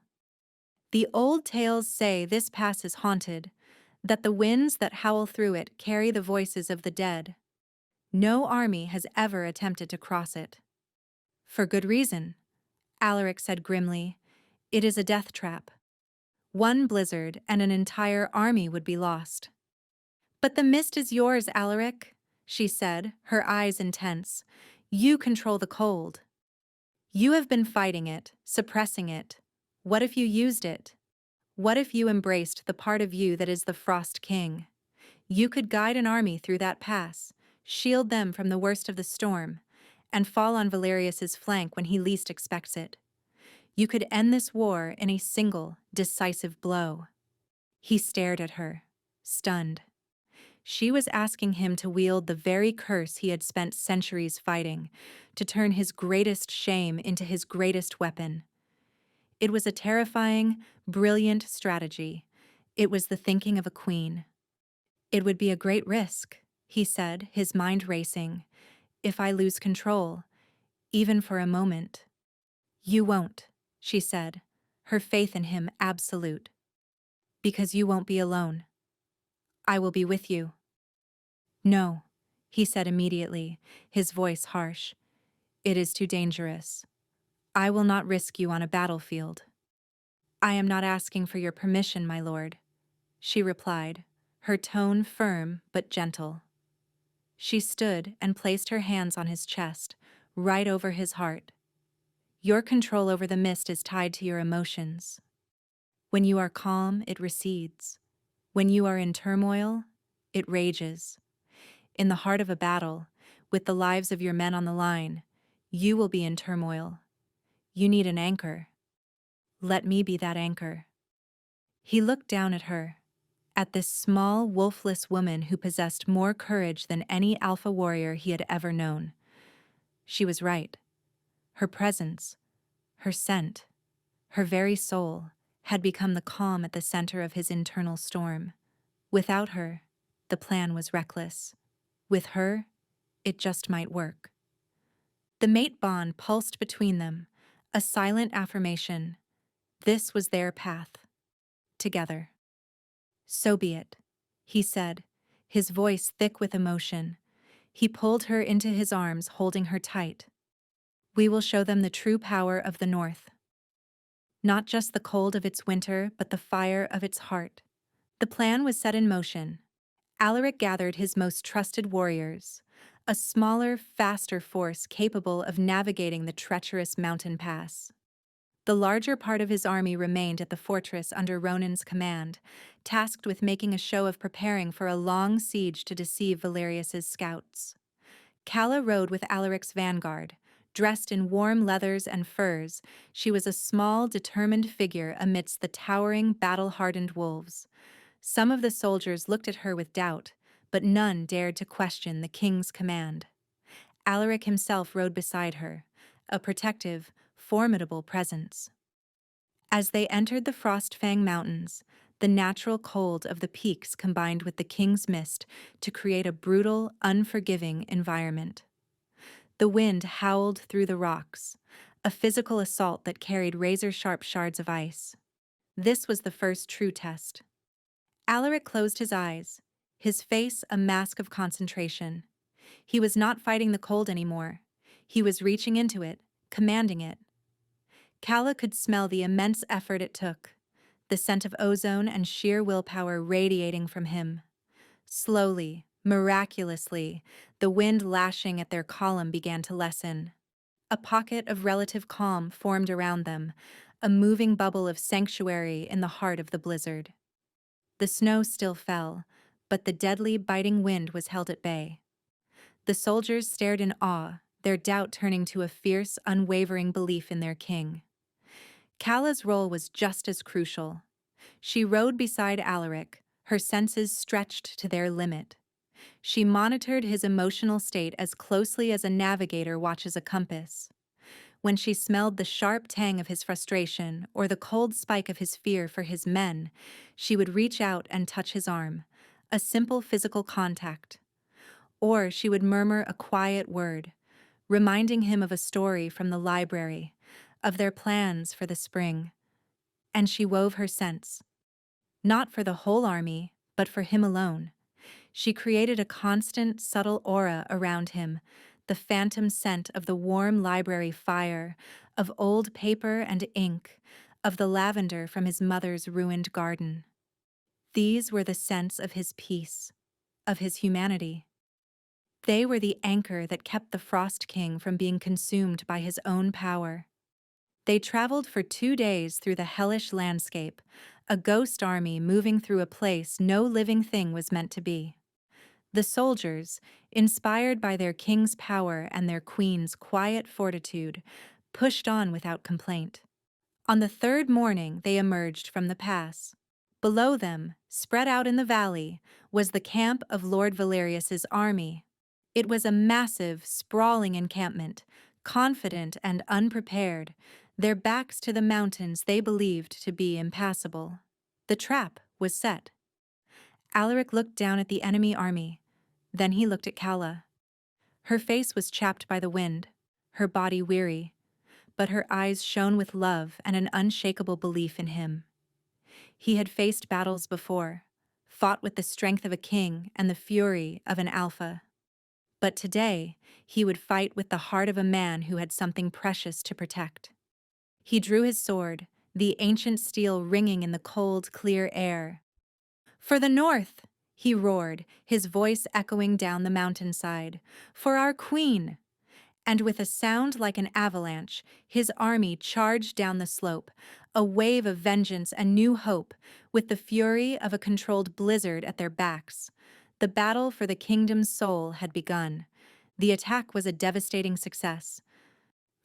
"The old tales say this pass is haunted, that the winds that howl through it carry the voices of the dead. No army has ever attempted to cross it." "For good reason," Alaric said grimly. "It is a death trap. One blizzard and an entire army would be lost." "But the mist is yours, Alaric," she said, her eyes intense. "You control the cold. You have been fighting it, suppressing it. What if you used it? What if you embraced the part of you that is the Frost King? You could guide an army through that pass, shield them from the worst of the storm, and fall on Valyrias' flank when he least expects it. You could end this war in a single, decisive blow." He stared at her, stunned. She was asking him to wield the very curse he had spent centuries fighting, to turn his greatest shame into his greatest weapon. It was a terrifying, brilliant strategy. It was the thinking of a queen. "It would be a great risk," he said, his mind racing, "if I lose control, even for a moment." "You won't," she said, her faith in him absolute. "Because you won't be alone. I will be with you." "No," he said immediately, his voice harsh. "It is too dangerous. I will not risk you on a battlefield." "I am not asking for your permission, my lord," she replied, her tone firm but gentle. She stood and placed her hands on his chest, right over his heart. "Your control over the mist is tied to your emotions. When you are calm, it recedes. When you are in turmoil, it rages. In the heart of a battle, with the lives of your men on the line, you will be in turmoil. You need an anchor. Let me be that anchor." He looked down at her, at this small, wolfless woman who possessed more courage than any alpha warrior he had ever known. She was right. Her presence, her scent, her very soul, had become the calm at the center of his internal storm. Without her, the plan was reckless. With her, it just might work. The mate bond pulsed between them, a silent affirmation. This was their path. Together. "So be it," he said, his voice thick with emotion. He pulled her into his arms, holding her tight. "We will show them the true power of the North. Not just the cold of its winter, but the fire of its heart." The plan was set in motion. Alaric gathered his most trusted warriors, a smaller, faster force capable of navigating the treacherous mountain pass. The larger part of his army remained at the fortress under Ronan's command, tasked with making a show of preparing for a long siege to deceive Valyrias' scouts. Calla rode with Alaric's vanguard. Dressed in warm leathers and furs, she was a small, determined figure amidst the towering, battle-hardened wolves. Some of the soldiers looked at her with doubt, but none dared to question the king's command. Alaric himself rode beside her, a protective, formidable presence. As they entered the Frostfang Mountains, the natural cold of the peaks combined with the king's mist to create a brutal, unforgiving environment. The wind howled through the rocks, a physical assault that carried razor-sharp shards of ice. This was the first true test. Alaric closed his eyes, his face a mask of concentration. He was not fighting the cold anymore. He was reaching into it, commanding it. Calla could smell the immense effort it took, the scent of ozone and sheer willpower radiating from him. Slowly, miraculously, the wind lashing at their column began to lessen. A pocket of relative calm formed around them, a moving bubble of sanctuary in the heart of the blizzard. The snow still fell, but the deadly, biting wind was held at bay. The soldiers stared in awe, their doubt turning to a fierce, unwavering belief in their king. Calla's role was just as crucial. She rode beside Alaric, her senses stretched to their limit. She monitored his emotional state as closely as a navigator watches a compass. When she smelled the sharp tang of his frustration or the cold spike of his fear for his men, she would reach out and touch his arm, a simple physical contact. Or she would murmur a quiet word, reminding him of a story from the library, of their plans for the spring. And she wove her scents, not for the whole army, but for him alone. She created a constant, subtle aura around him, the phantom scent of the warm library fire, of old paper and ink, of the lavender from his mother's ruined garden. These were the scents of his peace, of his humanity. They were the anchor that kept the Frost King from being consumed by his own power. They traveled for 2 days through the hellish landscape, a ghost army moving through a place no living thing was meant to be. The soldiers, inspired by their king's power and their queen's quiet fortitude, pushed on without complaint. On the 3rd morning, they emerged from the pass. Below them, spread out in the valley, was the camp of Lord Valyrias's army. It was a massive, sprawling encampment, confident and unprepared, their backs to the mountains they believed to be impassable. The trap was set. Alaric looked down at the enemy army. Then he looked at Calla. Her face was chapped by the wind, her body weary, but her eyes shone with love and an unshakable belief in him. He had faced battles before, fought with the strength of a king and the fury of an alpha. But today, he would fight with the heart of a man who had something precious to protect. He drew his sword, the ancient steel ringing in the cold, clear air. "For the North!" he roared, his voice echoing down the mountainside. "For our queen!" And with a sound like an avalanche, his army charged down the slope, a wave of vengeance and new hope, with the fury of a controlled blizzard at their backs. The battle for the kingdom's soul had begun. The attack was a devastating success.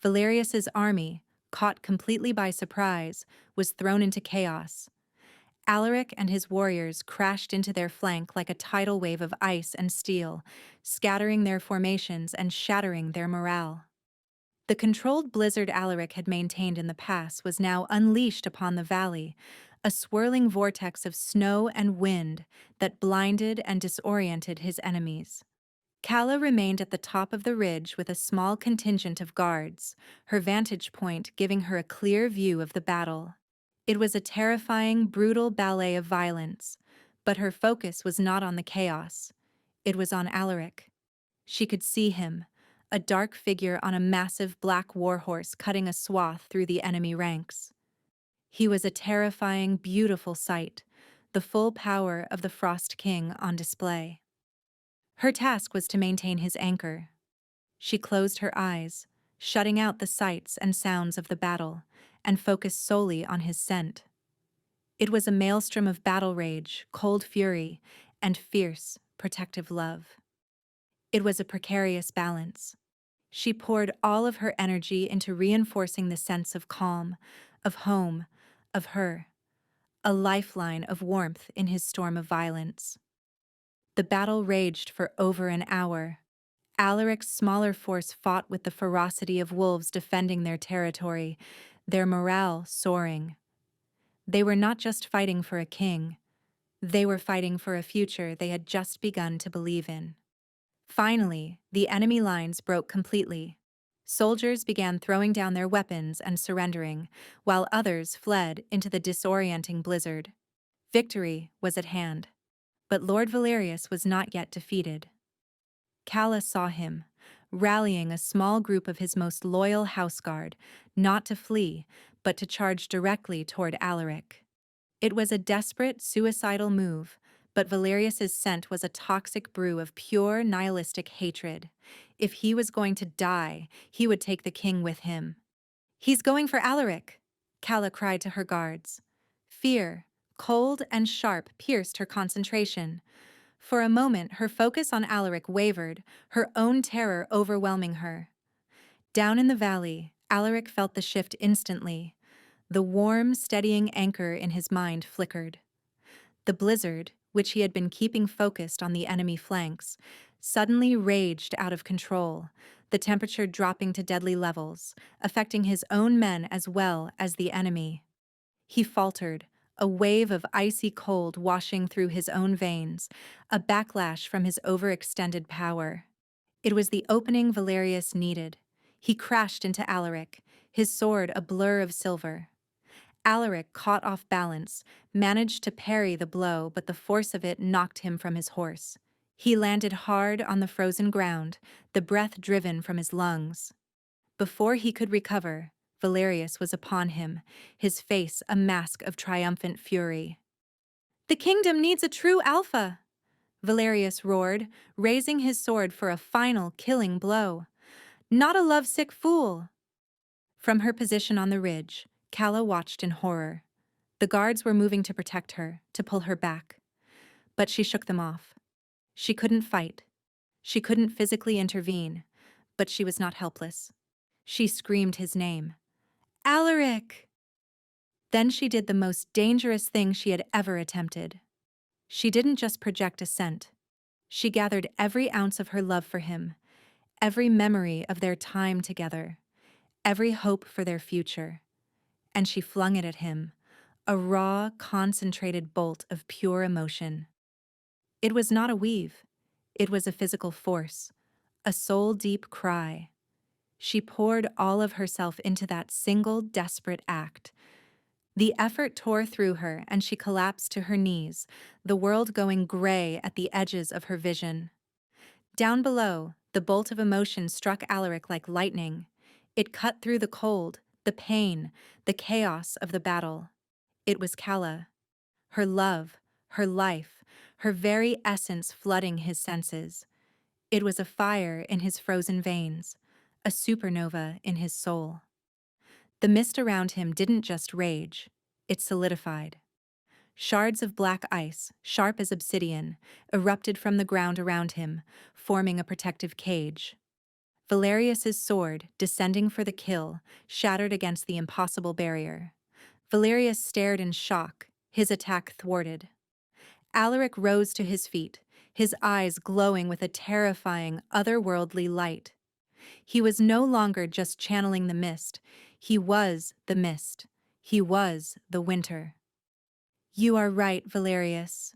Valyrias's army, caught completely by surprise, was thrown into chaos. Alaric and his warriors crashed into their flank like a tidal wave of ice and steel, scattering their formations and shattering their morale. The controlled blizzard Alaric had maintained in the pass was now unleashed upon the valley, a swirling vortex of snow and wind that blinded and disoriented his enemies. Calla remained at the top of the ridge with a small contingent of guards, her vantage point giving her a clear view of the battle. It was a terrifying, brutal ballet of violence, but her focus was not on the chaos. It was on Alaric. She could see him, a dark figure on a massive black warhorse cutting a swath through the enemy ranks. He was a terrifying, beautiful sight, the full power of the Frost King on display. Her task was to maintain his anchor. She closed her eyes, shutting out the sights and sounds of the battle, and focused solely on his scent. It was a maelstrom of battle rage, cold fury, and fierce, protective love. It was a precarious balance. She poured all of her energy into reinforcing the sense of calm, of home, of her, a lifeline of warmth in his storm of violence. The battle raged for over an hour. Alaric's smaller force fought with the ferocity of wolves defending their territory, their morale soaring. They were not just fighting for a king. They were fighting for a future they had just begun to believe in. Finally, the enemy lines broke completely. Soldiers began throwing down their weapons and surrendering, while others fled into the disorienting blizzard. Victory was at hand. But Lord Valyrias was not yet defeated. Calla saw him, rallying a small group of his most loyal houseguard, not to flee, but to charge directly toward Alaric. It was a desperate, suicidal move, but Valyrias's scent was a toxic brew of pure, nihilistic hatred. If he was going to die, he would take the king with him. "He's going for Alaric!" Calla cried to her guards. Fear, cold and sharp, pierced her concentration. For a moment, her focus on Alaric wavered, her own terror overwhelming her. Down in the valley, Alaric felt the shift instantly. The warm, steadying anchor in his mind flickered. The blizzard, which he had been keeping focused on the enemy flanks, suddenly raged out of control, the temperature dropping to deadly levels, affecting his own men as well as the enemy. He faltered, a wave of icy cold washing through his own veins, a backlash from his overextended power. It was the opening Valyrias needed. He crashed into Alaric, his sword a blur of silver. Alaric, caught off balance, managed to parry the blow, but the force of it knocked him from his horse. He landed hard on the frozen ground, the breath driven from his lungs. Before he could recover, Valyrias was upon him, his face a mask of triumphant fury. "The kingdom needs a true alpha!" Valyrias roared, raising his sword for a final killing blow. "Not a lovesick fool!" From her position on the ridge, Calla watched in horror. The guards were moving to protect her, to pull her back. But she shook them off. She couldn't fight. She couldn't physically intervene, but she was not helpless. She screamed his name. "Alaric!" Then she did the most dangerous thing she had ever attempted. She didn't just project a scent. She gathered every ounce of her love for him, every memory of their time together, every hope for their future, and she flung it at him, a raw, concentrated bolt of pure emotion. It was not a weave. It was a physical force, a soul-deep cry. She poured all of herself into that single, desperate act. The effort tore through her, and she collapsed to her knees, the world going gray at the edges of her vision. Down below, the bolt of emotion struck Alaric like lightning. It cut through the cold, the pain, the chaos of the battle. It was Calla. Her love, her life, her very essence flooding his senses. It was a fire in his frozen veins, a supernova in his soul. The mist around him didn't just rage, it solidified. Shards of black ice, sharp as obsidian, erupted from the ground around him, forming a protective cage. Valyrias's sword, descending for the kill, shattered against the impossible barrier. Valyrias stared in shock, his attack thwarted. Alaric rose to his feet, his eyes glowing with a terrifying, otherworldly light. He was no longer just channeling the mist. He was the mist. He was the winter. "You are right, Valyrias."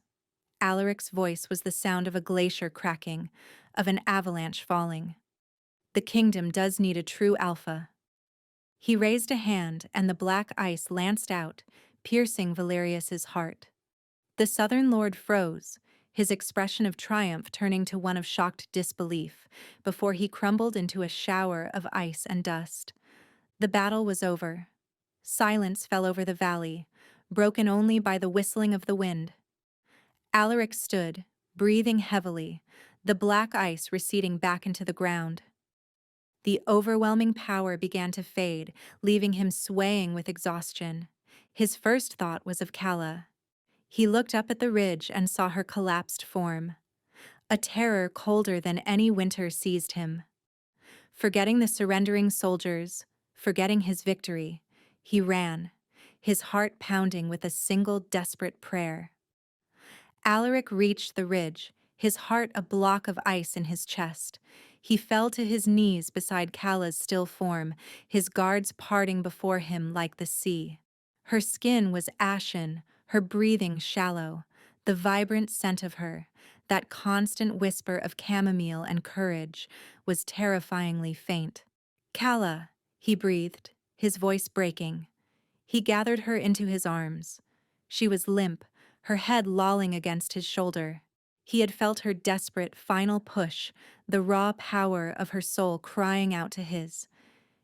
Alaric's voice was the sound of a glacier cracking, of an avalanche falling. "The kingdom does need a true alpha." He raised a hand, and the black ice lanced out, piercing Valyrias's heart. The Southern Lord froze, his expression of triumph turning to one of shocked disbelief, before he crumbled into a shower of ice and dust. The battle was over. Silence fell over the valley, broken only by the whistling of the wind. Alaric stood, breathing heavily, the black ice receding back into the ground. The overwhelming power began to fade, leaving him swaying with exhaustion. His first thought was of Calla. He looked up at the ridge and saw her collapsed form. A terror colder than any winter seized him. Forgetting the surrendering soldiers, forgetting his victory, he ran, his heart pounding with a single desperate prayer. Alaric reached the ridge, his heart a block of ice in his chest. He fell to his knees beside Calla's still form, his guards parting before him like the sea. Her skin was ashen, her breathing shallow, the vibrant scent of her, that constant whisper of chamomile and courage, was terrifyingly faint. "Calla," he breathed, his voice breaking. He gathered her into his arms. She was limp, her head lolling against his shoulder. He had felt her desperate final push, the raw power of her soul crying out to his.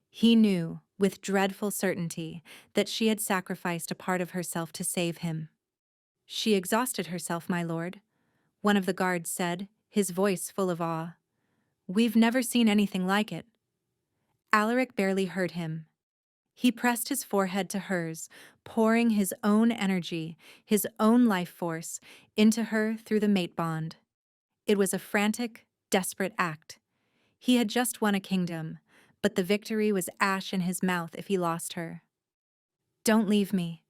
He knew, with dreadful certainty, that she had sacrificed a part of herself to save him. "She exhausted herself, my lord," one of the guards said, his voice full of awe. "We've never seen anything like it." Alaric barely heard him. He pressed his forehead to hers, pouring his own energy, his own life force, into her through the mate bond. It was a frantic, desperate act. He had just won a kingdom, but the victory was ash in his mouth if he lost her. "Don't leave me,"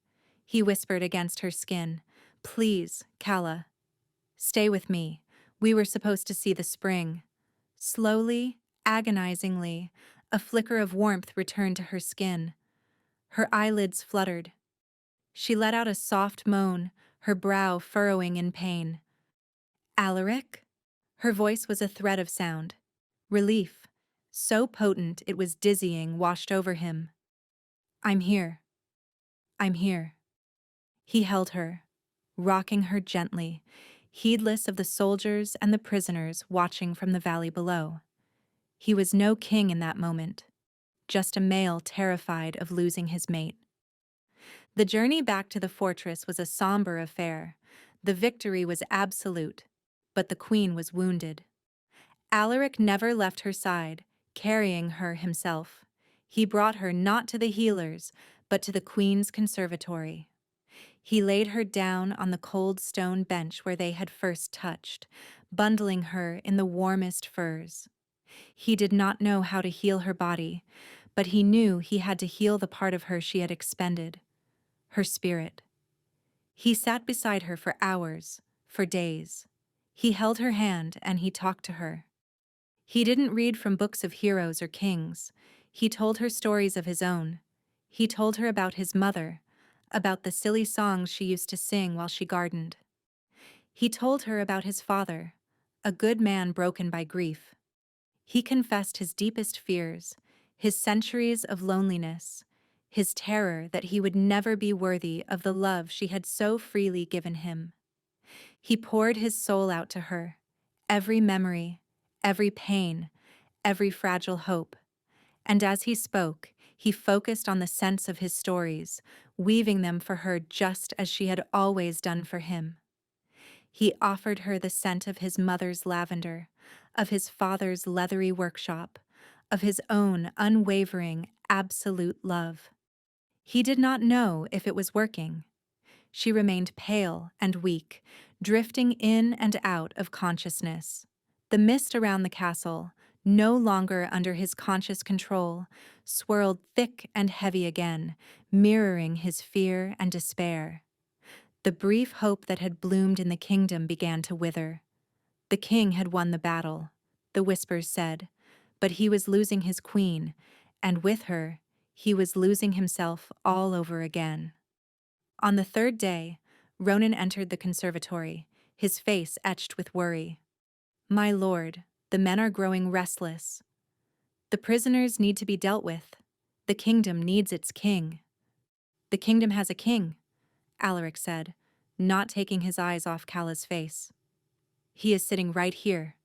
he whispered against her skin. "Please, Calla." Stay with me. We were supposed to see the spring. Slowly, agonizingly, a flicker of warmth returned to her skin. Her eyelids fluttered. She let out a soft moan, her brow furrowing in pain. Alaric? Her voice was a thread of sound. Relief, so potent it was dizzying, washed over him. I'm here. I'm here. He held her, rocking her gently, heedless of the soldiers and the prisoners watching from the valley below. He was no king in that moment, just a male terrified of losing his mate. The journey back to the fortress was a somber affair. The victory was absolute, but the queen was wounded. Alaric never left her side, carrying her himself. He brought her not to the healers, but to the queen's conservatory. He laid her down on the cold stone bench where they had first touched, bundling her in the warmest furs. He did not know how to heal her body, but he knew he had to heal the part of her she had expended, her spirit. He sat beside her for hours, for days. He held her hand and he talked to her. He didn't read from books of heroes or kings. He told her stories of his own. He told her about his mother, about the silly songs she used to sing while she gardened. He told her about his father, a good man broken by grief. He confessed his deepest fears, his centuries of loneliness, his terror that he would never be worthy of the love she had so freely given him. He poured his soul out to her, every memory, every pain, every fragile hope. And as he spoke, he focused on the sense of his stories, weaving them for her just as she had always done for him. He offered her the scent of his mother's lavender, of his father's leathery workshop, of his own unwavering, absolute love. He did not know if it was working. She remained pale and weak, drifting in and out of consciousness. The mist around the castle, no longer under his conscious control, swirled thick and heavy again, mirroring his fear and despair. The brief hope that had bloomed in the kingdom began to wither. The king had won the battle, the whispers said, but he was losing his queen, and with her, he was losing himself all over again. On the third day, Ronan entered the conservatory, his face etched with worry. My lord, the men are growing restless. The prisoners need to be dealt with. The kingdom needs its king. The kingdom has a king, Alaric said, not taking his eyes off Calla's face. He is sitting right here,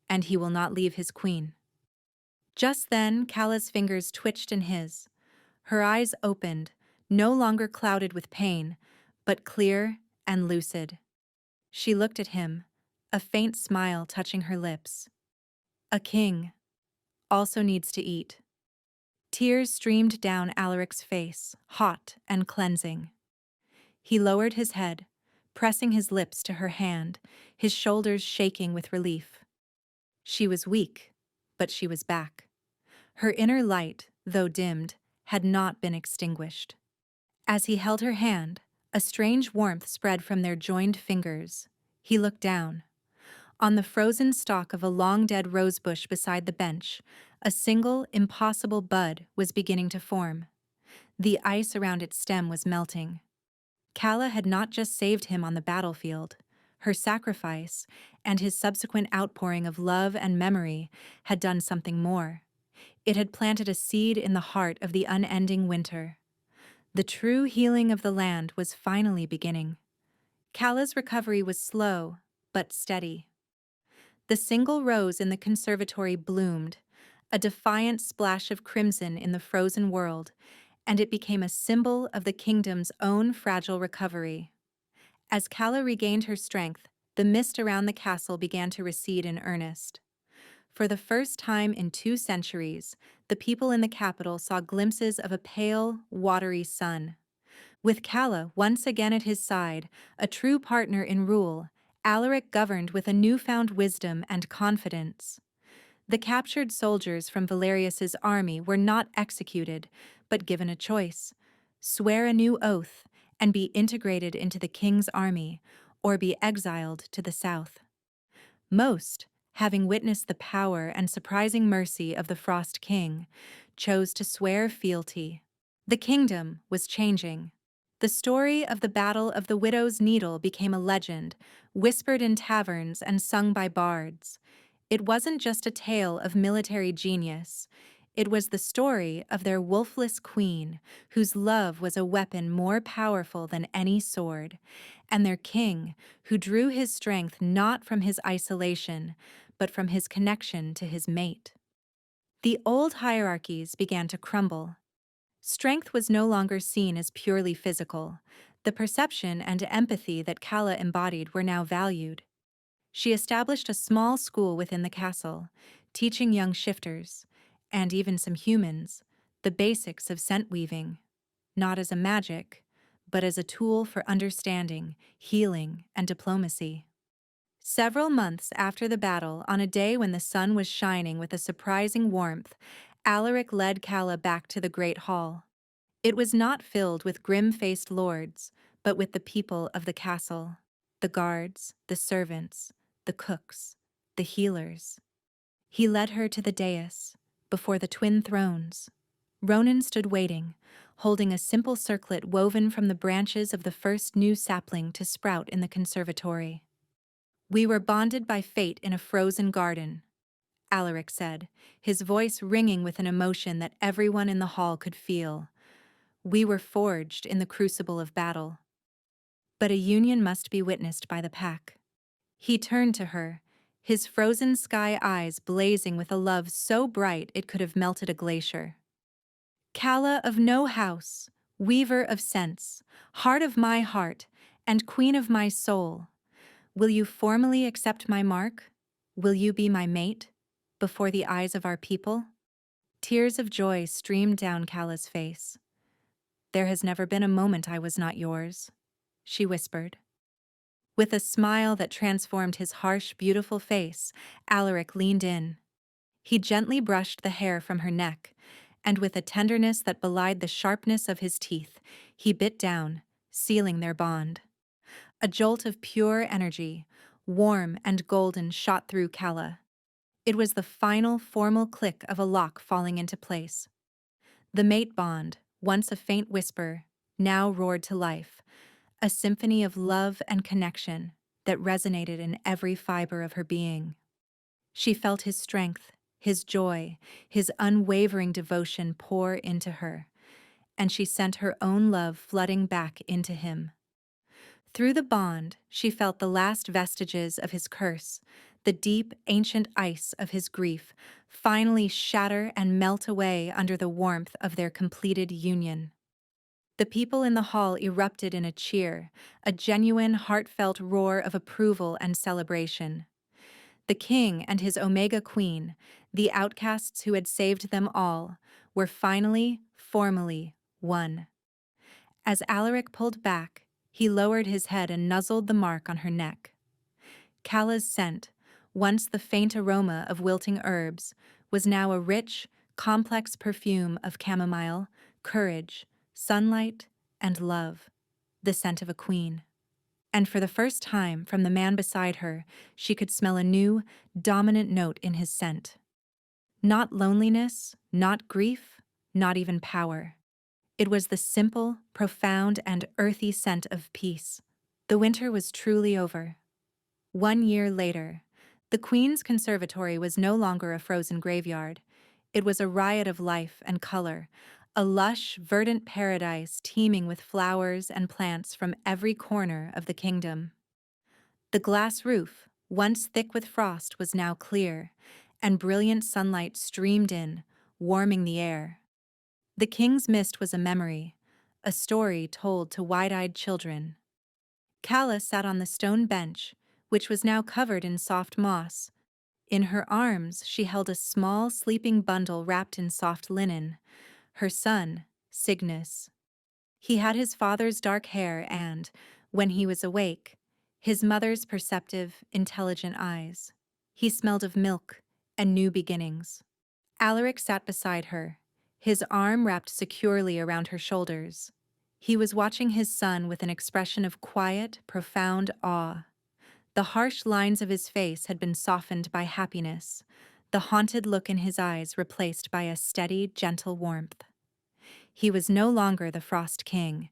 and he will not leave his queen. Just then, Calla's fingers twitched in his. Her eyes opened, no longer clouded with pain, but clear and lucid. She looked at him, a faint smile touching her lips. A king also needs to eat. Tears streamed down Alaric's face, hot and cleansing. He lowered his head, pressing his lips to her hand, his shoulders shaking with relief. She was weak, but she was back. Her inner light, though dimmed, had not been extinguished. As he held her hand, a strange warmth spread from their joined fingers. He looked down. On the frozen stalk of a long-dead rosebush beside the bench, a single, impossible bud was beginning to form. The ice around its stem was melting. Calla had not just saved him on the battlefield. Her sacrifice, and his subsequent outpouring of love and memory, had done something more. It had planted a seed in the heart of the unending winter. The true healing of the land was finally beginning. Calla's recovery was slow, but steady. The single rose in the conservatory bloomed, a defiant splash of crimson in the frozen world, and it became a symbol of the kingdom's own fragile recovery. As Calla regained her strength, the mist around the castle began to recede in earnest. For the first time in 2 centuries, the people in the capital saw glimpses of a pale, watery sun. With Calla once again at his side, a true partner in rule, Alaric governed with a newfound wisdom and confidence. The captured soldiers from Valyrias' army were not executed, but given a choice: swear a new oath and be integrated into the king's army, or be exiled to the south. Most, having witnessed the power and surprising mercy of the Frost King, chose to swear fealty. The kingdom was changing. The story of the Battle of the Widow's Needle became a legend, whispered in taverns and sung by bards. It wasn't just a tale of military genius. It was the story of their wolfless queen, whose love was a weapon more powerful than any sword, and their king, who drew his strength not from his isolation, but from his connection to his mate. The old hierarchies began to crumble. Strength was no longer seen as purely physical. The perception and empathy that Calla embodied were now valued. She established a small school within the castle, teaching young shifters, and even some humans, the basics of scent weaving, not as a magic, but as a tool for understanding, healing, and diplomacy. Several months after the battle, on a day when the sun was shining with a surprising warmth, Alaric led Calla back to the great hall. It was not filled with grim-faced lords, but with the people of the castle, the guards, the servants, the cooks, the healers. He led her to the dais, before the twin thrones. Ronan stood waiting, holding a simple circlet woven from the branches of the first new sapling to sprout in the conservatory. "We were bonded by fate in a frozen garden," Alaric said, his voice ringing with an emotion that everyone in the hall could feel. "We were forged in the crucible of battle. But a union must be witnessed by the pack." He turned to her, his frozen sky eyes blazing with a love so bright it could have melted a glacier. "Calla of no house, weaver of scents, heart of my heart, and queen of my soul, will you formally accept my mark? Will you be my mate, before the eyes of our people?" Tears of joy streamed down Calla's face. "There has never been a moment I was not yours," she whispered. With a smile that transformed his harsh, beautiful face, Alaric leaned in. He gently brushed the hair from her neck, and with a tenderness that belied the sharpness of his teeth, he bit down, sealing their bond. A jolt of pure energy, warm and golden, shot through Calla. It was the final, formal click of a lock falling into place. The mate bond, once a faint whisper, now roared to life, a symphony of love and connection that resonated in every fiber of her being. She felt his strength, his joy, his unwavering devotion pour into her, and she sent her own love flooding back into him. Through the bond, she felt the last vestiges of his curse, the deep, ancient ice of his grief, finally shatter and melt away under the warmth of their completed union. The people in the hall erupted in a cheer, a genuine, heartfelt roar of approval and celebration. The king and his Omega Queen, the outcasts who had saved them all, were finally, formally, one. As Alaric pulled back, he lowered his head and nuzzled the mark on her neck. Calla's scent, once the faint aroma of wilting herbs, was now a rich, complex perfume of chamomile, courage, sunlight, and love, the scent of a queen. And for the first time, from the man beside her, she could smell a new, dominant note in his scent. Not loneliness, not grief, not even power. It was the simple, profound, and earthy scent of peace. The winter was truly over. 1 year later, the Queen's conservatory was no longer a frozen graveyard. It was a riot of life and color, a lush, verdant paradise teeming with flowers and plants from every corner of the kingdom. The glass roof, once thick with frost, was now clear, and brilliant sunlight streamed in, warming the air. The king's mist was a memory, a story told to wide-eyed children. Calla sat on the stone bench, which was now covered in soft moss. In her arms, she held a small, sleeping bundle wrapped in soft linen, her son, Cygnus. He had his father's dark hair and, when he was awake, his mother's perceptive, intelligent eyes. He smelled of milk and new beginnings. Alaric sat beside her, his arm wrapped securely around her shoulders. He was watching his son with an expression of quiet, profound awe. The harsh lines of his face had been softened by happiness, the haunted look in his eyes replaced by a steady, gentle warmth. He was no longer the Frost King.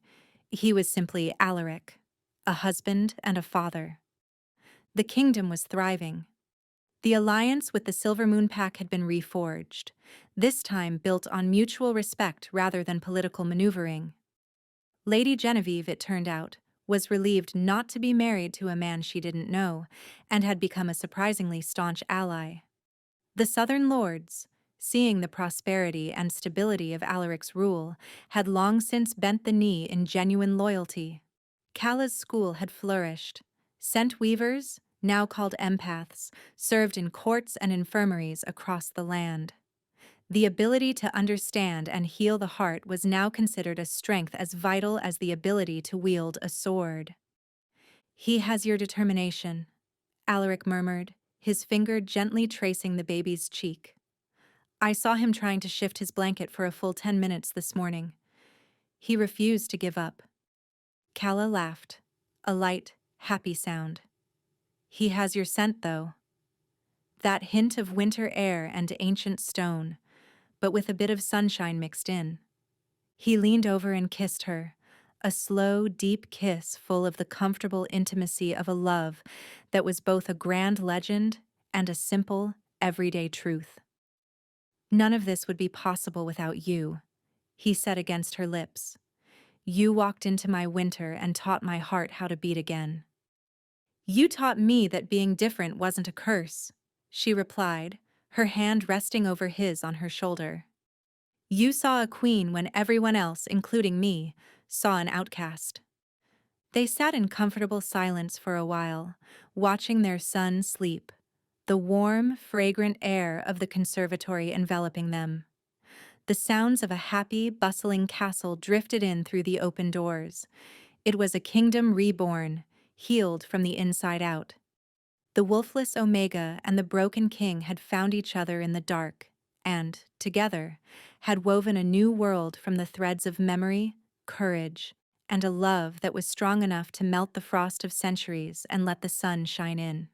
He was simply Alaric, a husband and a father. The kingdom was thriving. The alliance with the Silver Moon Pack had been reforged, this time built on mutual respect rather than political maneuvering. Lady Genevieve, it turned out, was relieved not to be married to a man she didn't know, and had become a surprisingly staunch ally. The Southern lords, seeing the prosperity and stability of Alaric's rule, had long since bent the knee in genuine loyalty. Calla's school had flourished. Scent weavers, now called empaths, served in courts and infirmaries across the land. The ability to understand and heal the heart was now considered a strength as vital as the ability to wield a sword. "He has your determination," Alaric murmured, his finger gently tracing the baby's cheek. "I saw him trying to shift his blanket for a full 10 minutes this morning. He refused to give up." Calla laughed, a light, happy sound. "He has your scent, though. That hint of winter air and ancient stone, but with a bit of sunshine mixed in." He leaned over and kissed her, a slow, deep kiss full of the comfortable intimacy of a love that was both a grand legend and a simple, everyday truth. "None of this would be possible without you," he said against her lips. "You walked into my winter and taught my heart how to beat again." "You taught me that being different wasn't a curse," she replied, her hand resting over his on her shoulder. "You saw a queen when everyone else, including me, saw an outcast." They sat in comfortable silence for a while, watching their son sleep, the warm, fragrant air of the conservatory enveloping them. The sounds of a happy, bustling castle drifted in through the open doors. It was a kingdom reborn, healed from the inside out. The wolfless Omega and the broken king had found each other in the dark and, together, had woven a new world from the threads of memory, courage, and a love that was strong enough to melt the frost of centuries and let the sun shine in.